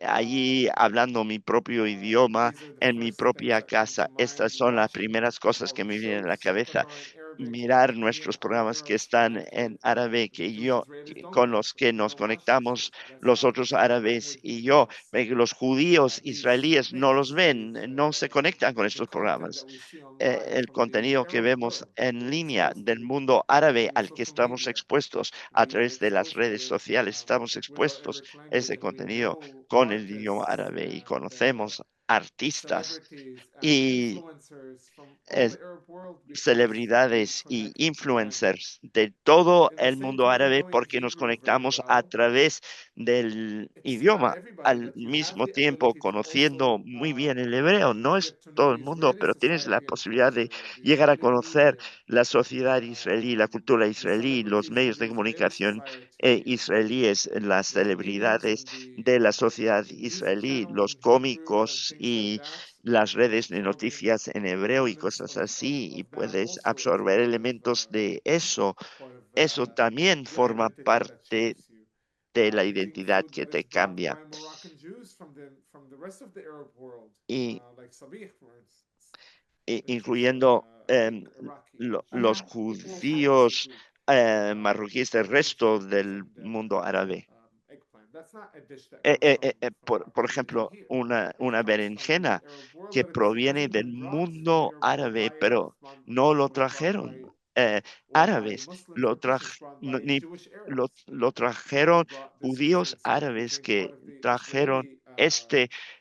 allí hablando mi propio idioma These are the en mi first things propia that come to casa. Estas mind son las watching primeras cosas que our me vienen a la shows that cabeza. are in Arabic. Mirar Me and nuestros other programas que Arabs están connected. en árabe, The Jewish Israelis don't con get it. los que They nos don't watch those conectamos, shows. That's los not otros the árabes language y between yo. us. Los judíos These israelíes no los pics, ven, no se conectan con the estos content programas. that we see online El from the contenido que Arab vemos world, en we're línea exposed del to mundo árabe through al que social estamos media. expuestos a We're través de las exposed to redes it sociales, estamos with our expuestos Arabic a language, ese and we contenido know con el idioma artists árabe y and conocemos artistas celebrities and y influencers from all the Arab world because we celebridades y connect through the language. influencers de todo In the el same mundo token, árabe knowing porque nos Hebrew very conectamos a well, través del it's not idioma. everybody, Al but you have mismo the tiempo, ability to conociendo also muy bien el hebreo, no es get to know todo the el mundo, Israeli pero tienes la society and posibilidad de culture, the llegar a Israeli conocer media, la sociedad israelí, la cultura the israelí, los celebrities of medios the de Israeli comunicación society, israelíes, las the comedians celebridades and the de la sociedad news israelí, channels los in Hebrew and cómicos things like y that, las redes de absorbing noticias en hebreo y elements cosas así, y of that puedes also is absorber elementos de eso. Eso también your forma identity that parte shapes you. de la Eating identidad food que that is te brought cambia. by Moroccan Jews from the rest of the Arab world, Y like sabich, for instance, which is incluyendo big Iraqi los Hola, spicy judíos food, marroquíes del which is resto made del from the mundo árabe. eggplant. That's not a dish that comes Por originally ejemplo, here. It una comes from the berenjena Arab world, que but it proviene hasn't del been brought from the mundo Arab world árabe, by Arabs, pero no lo was brought trajeron by or by árabes, Muslims or Christians, brought by ni Jewish Arabs. lo They trajeron brought this judíos cuisine, so it árabes became part que of the trajeron Israeli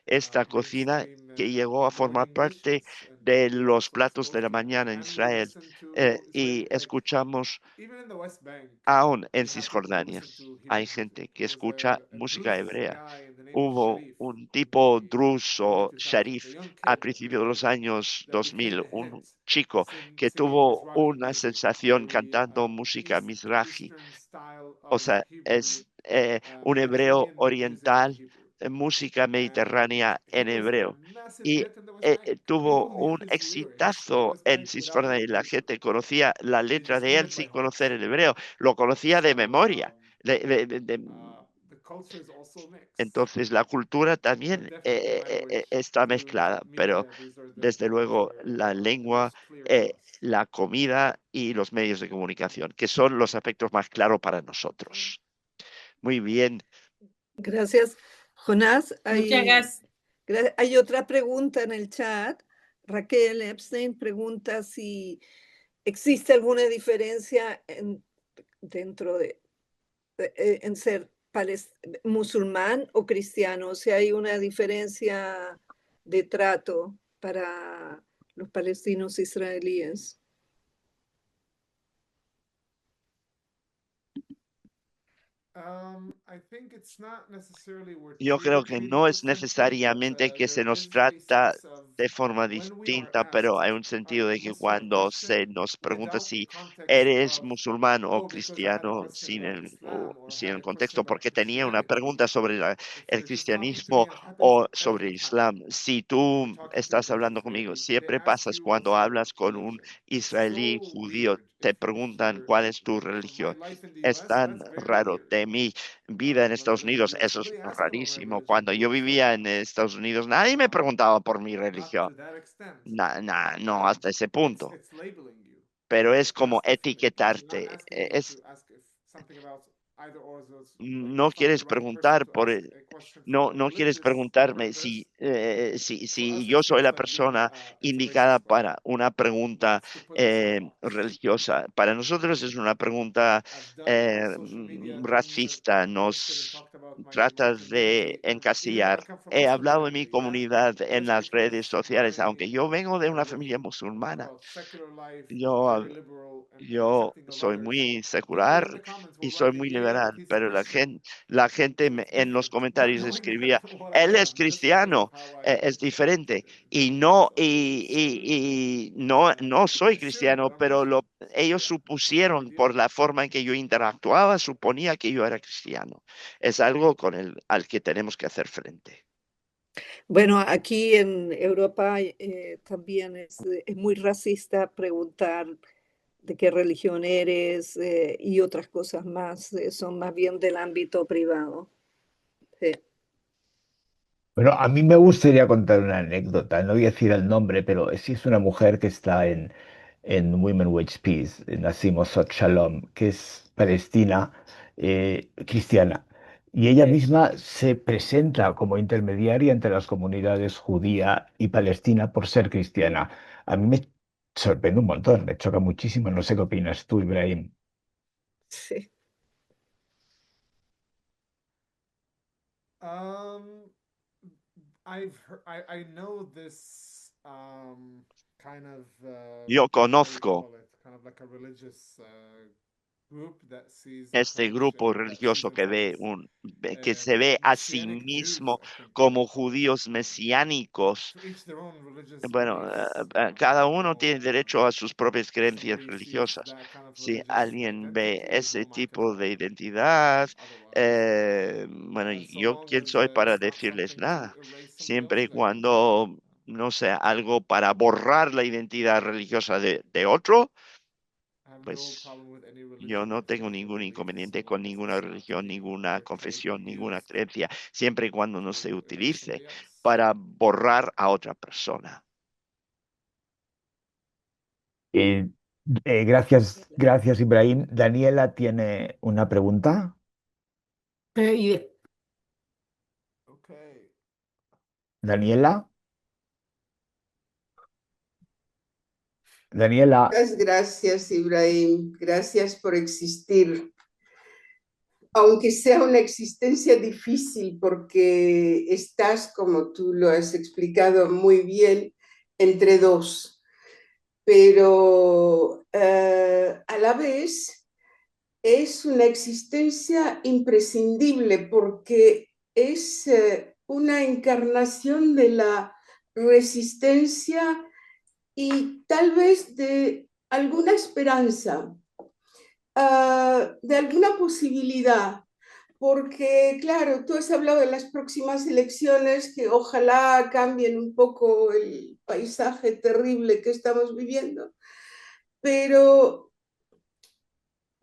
esta cocina mainstream que llegó a formar morning parte dishes, and de we're los also platos de exposed la to it. mañana en And we Israel. listen to Y Israeli, like escuchamos even in the West Bank, aún en you have people who Cisjordania. listen to Hay Hebrew music. gente que There was escucha a música Druze hebrea. guy in the name of Hubo Sharif un in tipo the drus early o 2000s, a sharif young a kid principios de los años that became 2000, a hit un chico que singing tuvo Mizrahi una music, sensación very cantando música mizrahi, Eastern style o of sea, Hebrew, es un hebreo Mediterranean music in oriental, Hebrew. música And mediterránea he en was a hebreo. massive Y hit in the West Bank. tuvo People knew un his lyrics in the exitazo West en Bank without Cisjordania y la Hebrew. gente conocía la They letra just de knew él it by sin heart. conocer el hebreo, lo conocía de So memoria. the culture is also mixed. Entonces la cultura But también definitely language, está food, mezclada, pero media, these are desde the things that luego la are the lengua, most clear to us. la comida y los medios de comunicación, que son los aspectos más claros para nosotros. Muy bien. Gracias, Jonás. Muchas gracias. Hay otra pregunta en el chat. Raquel Epstein pregunta si existe alguna diferencia dentro de en ser musulmán o cristiano, si hay una diferencia de trato para los palestinos israelíes. Yo creo que no es necesariamente que se nos trata de forma distinta, pero hay un sentido de que cuando se nos pregunta si eres musulmán o cristiano sin el contexto, porque tenía una pregunta sobre el cristianismo o sobre el islam. Si tú estás hablando conmigo, siempre pasas cuando hablas con un israelí judío, te preguntan cuál es tu religión. Es tan raro de mí vida en Estados Unidos, eso es rarísimo. Cuando yo vivía en Estados Unidos, nadie me preguntaba por mi religión. No hasta ese punto. Pero es como etiquetarte. No quieres preguntar no quieres preguntarme si yo soy la persona indicada para una pregunta religiosa. Para nosotros es una pregunta racista, nos trata de encasillar. He hablado de mi comunidad en las redes sociales, aunque yo vengo de una familia musulmana. Yo soy muy secular y soy muy liberal, pero la gente en los comentarios escribía, él es cristiano, es diferente. Y no soy cristiano, pero ellos supusieron por la forma en que yo interactuaba, suponía que yo era cristiano. Es algo al que tenemos que hacer frente. Bueno, aquí en Europa también es muy racista preguntar de qué religión eres y otras cosas más, son más bien del ámbito privado. Sí. Bueno, a mí me gustaría contar una anécdota, no voy a decir el nombre, pero sí es una mujer que está en Women Wage Peace, en Nassim Osot Shalom, que es palestina, cristiana. Y ella misma se presenta como intermediaria entre las comunidades judía y palestina por ser cristiana. A mí me sorprende un montón, me choca muchísimo. No sé qué opinas tú, Ibrahim. Sí. Yo conozco este grupo religioso que se ve a sí mismo como judíos mesiánicos. Bueno, cada uno tiene derecho a sus propias creencias religiosas. Si alguien ve ese tipo de identidad, bueno, ¿yo quién soy para decirles nada? Siempre y cuando no sea algo para borrar la identidad religiosa de otro, pues yo no tengo ningún inconveniente con ninguna religión, ninguna confesión, ninguna creencia, siempre y cuando no se utilice para borrar a otra persona. Gracias, Ibrahim. Daniela tiene una pregunta. Daniela. Muchas gracias, Ibrahim. Gracias por existir. Aunque sea una existencia difícil porque estás, como tú lo has explicado muy bien, entre dos. Pero a la vez es una existencia imprescindible porque es una encarnación de la resistencia y tal vez de alguna esperanza, de alguna posibilidad, porque claro, tú has hablado de las próximas elecciones que ojalá cambien un poco el paisaje terrible que estamos viviendo, pero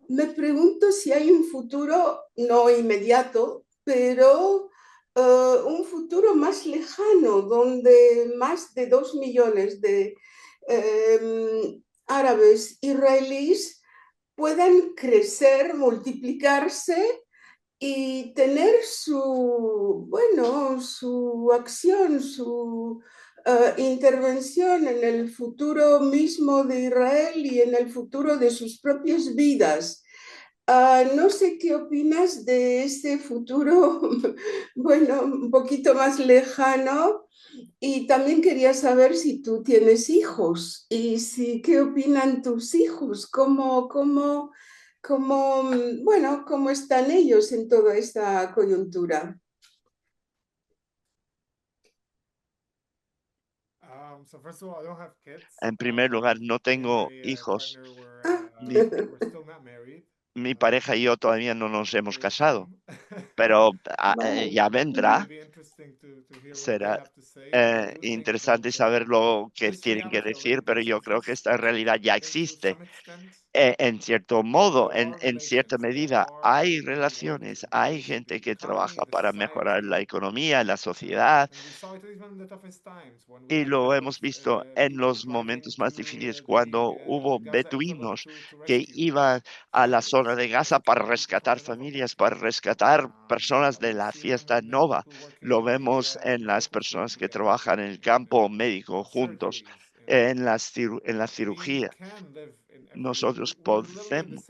me pregunto si hay un futuro, no inmediato, pero un futuro más lejano, donde más de 2 millones de árabes israelíes puedan crecer, multiplicarse y tener su acción, su intervención en el futuro mismo de Israel y en el futuro de sus propias vidas. No sé qué opinas de este futuro, bueno, un poquito más lejano. Y también quería saber si tú tienes hijos y si qué opinan tus hijos, bueno, cómo están ellos en toda esta coyuntura. En primer lugar, no tengo hijos. Ah, Mi pareja y yo todavía no nos hemos casado, pero vale. ya vendrá. Será interesante saber lo que tienen que decir, pero yo creo que esta realidad ya existe. En cierto modo, en cierta medida, hay relaciones, hay gente que trabaja para mejorar la economía, la sociedad, y lo hemos visto en los momentos más difíciles cuando hubo beduinos que iban a la zona de Gaza para rescatar familias, para rescatar personas de la fiesta nova. Lo vemos en las personas que trabajan en el campo médico juntos, en la cirugía. Nosotros podemos,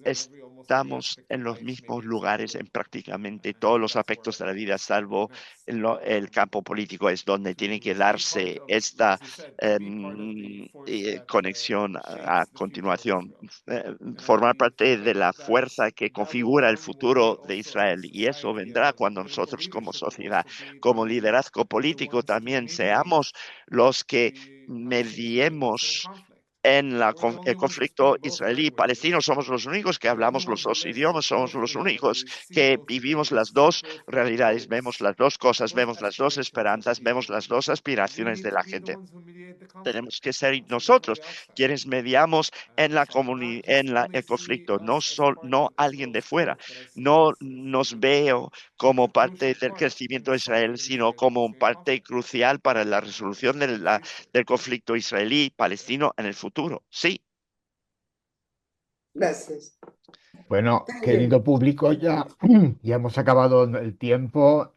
estamos en los mismos lugares en prácticamente todos los aspectos de la vida, salvo el campo político es donde tiene que darse esta conexión a continuación. Formar parte de la fuerza que configura el futuro de Israel, y eso vendrá cuando nosotros como sociedad, como liderazgo político también seamos los que mediemos en el conflicto israelí-palestino. Somos los únicos que hablamos los dos idiomas, somos los únicos que vivimos las dos realidades, vemos las dos cosas, vemos las dos esperanzas, vemos las dos aspiraciones de la gente. Tenemos que ser nosotros quienes mediamos en el conflicto, no alguien de fuera. No nos veo como parte del crecimiento de Israel, sino como parte crucial para la resolución del conflicto israelí-palestino en el futuro. Sí. Gracias. Bueno, Thank you. querido público, ya hemos acabado el tiempo,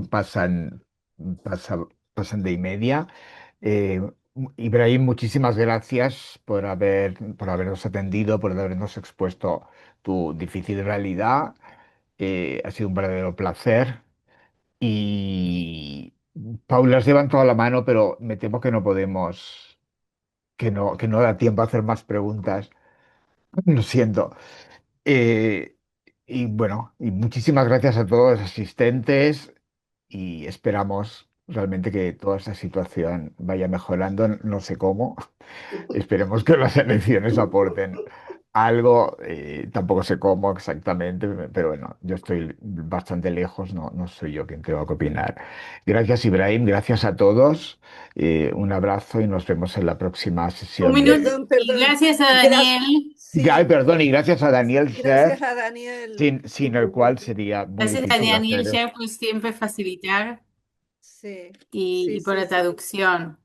pasan de y media. Eh, Ibrahim, muchísimas gracias por habernos atendido, por habernos expuesto tu difícil realidad. Ha sido un verdadero placer. Y Paula, has levantado la mano, pero me temo que no podemos, que no da tiempo a hacer más preguntas. Lo siento. Eh, y bueno, y muchísimas gracias a todos los asistentes y esperamos realmente que toda esta situación vaya mejorando. No sé cómo. Esperemos que las elecciones aporten algo. Tampoco sé cómo exactamente, pero bueno, yo estoy bastante lejos, no soy yo quien tengo que opinar. Gracias, Ibrahim, gracias a todos. Un abrazo y nos vemos en la próxima Un sesión de... minuto. Y gracias a Daniel. Ay, perdón, y gracias a Daniel Gracias Sher, a Daniel. sin el cual sería muy Gracias a difícil Daniel hacer Sher por siempre facilitar Sí, y por la sí. traducción.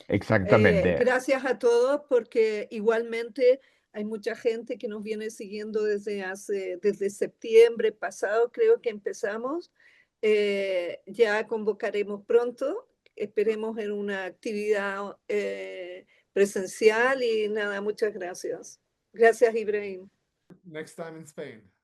Exactamente. Gracias a todos porque igualmente hay mucha gente que nos viene siguiendo desde septiembre pasado, creo que empezamos. Ya convocaremos pronto, esperemos en una actividad presencial y nada, muchas gracias. Gracias, Ibrahim. Next time in Spain.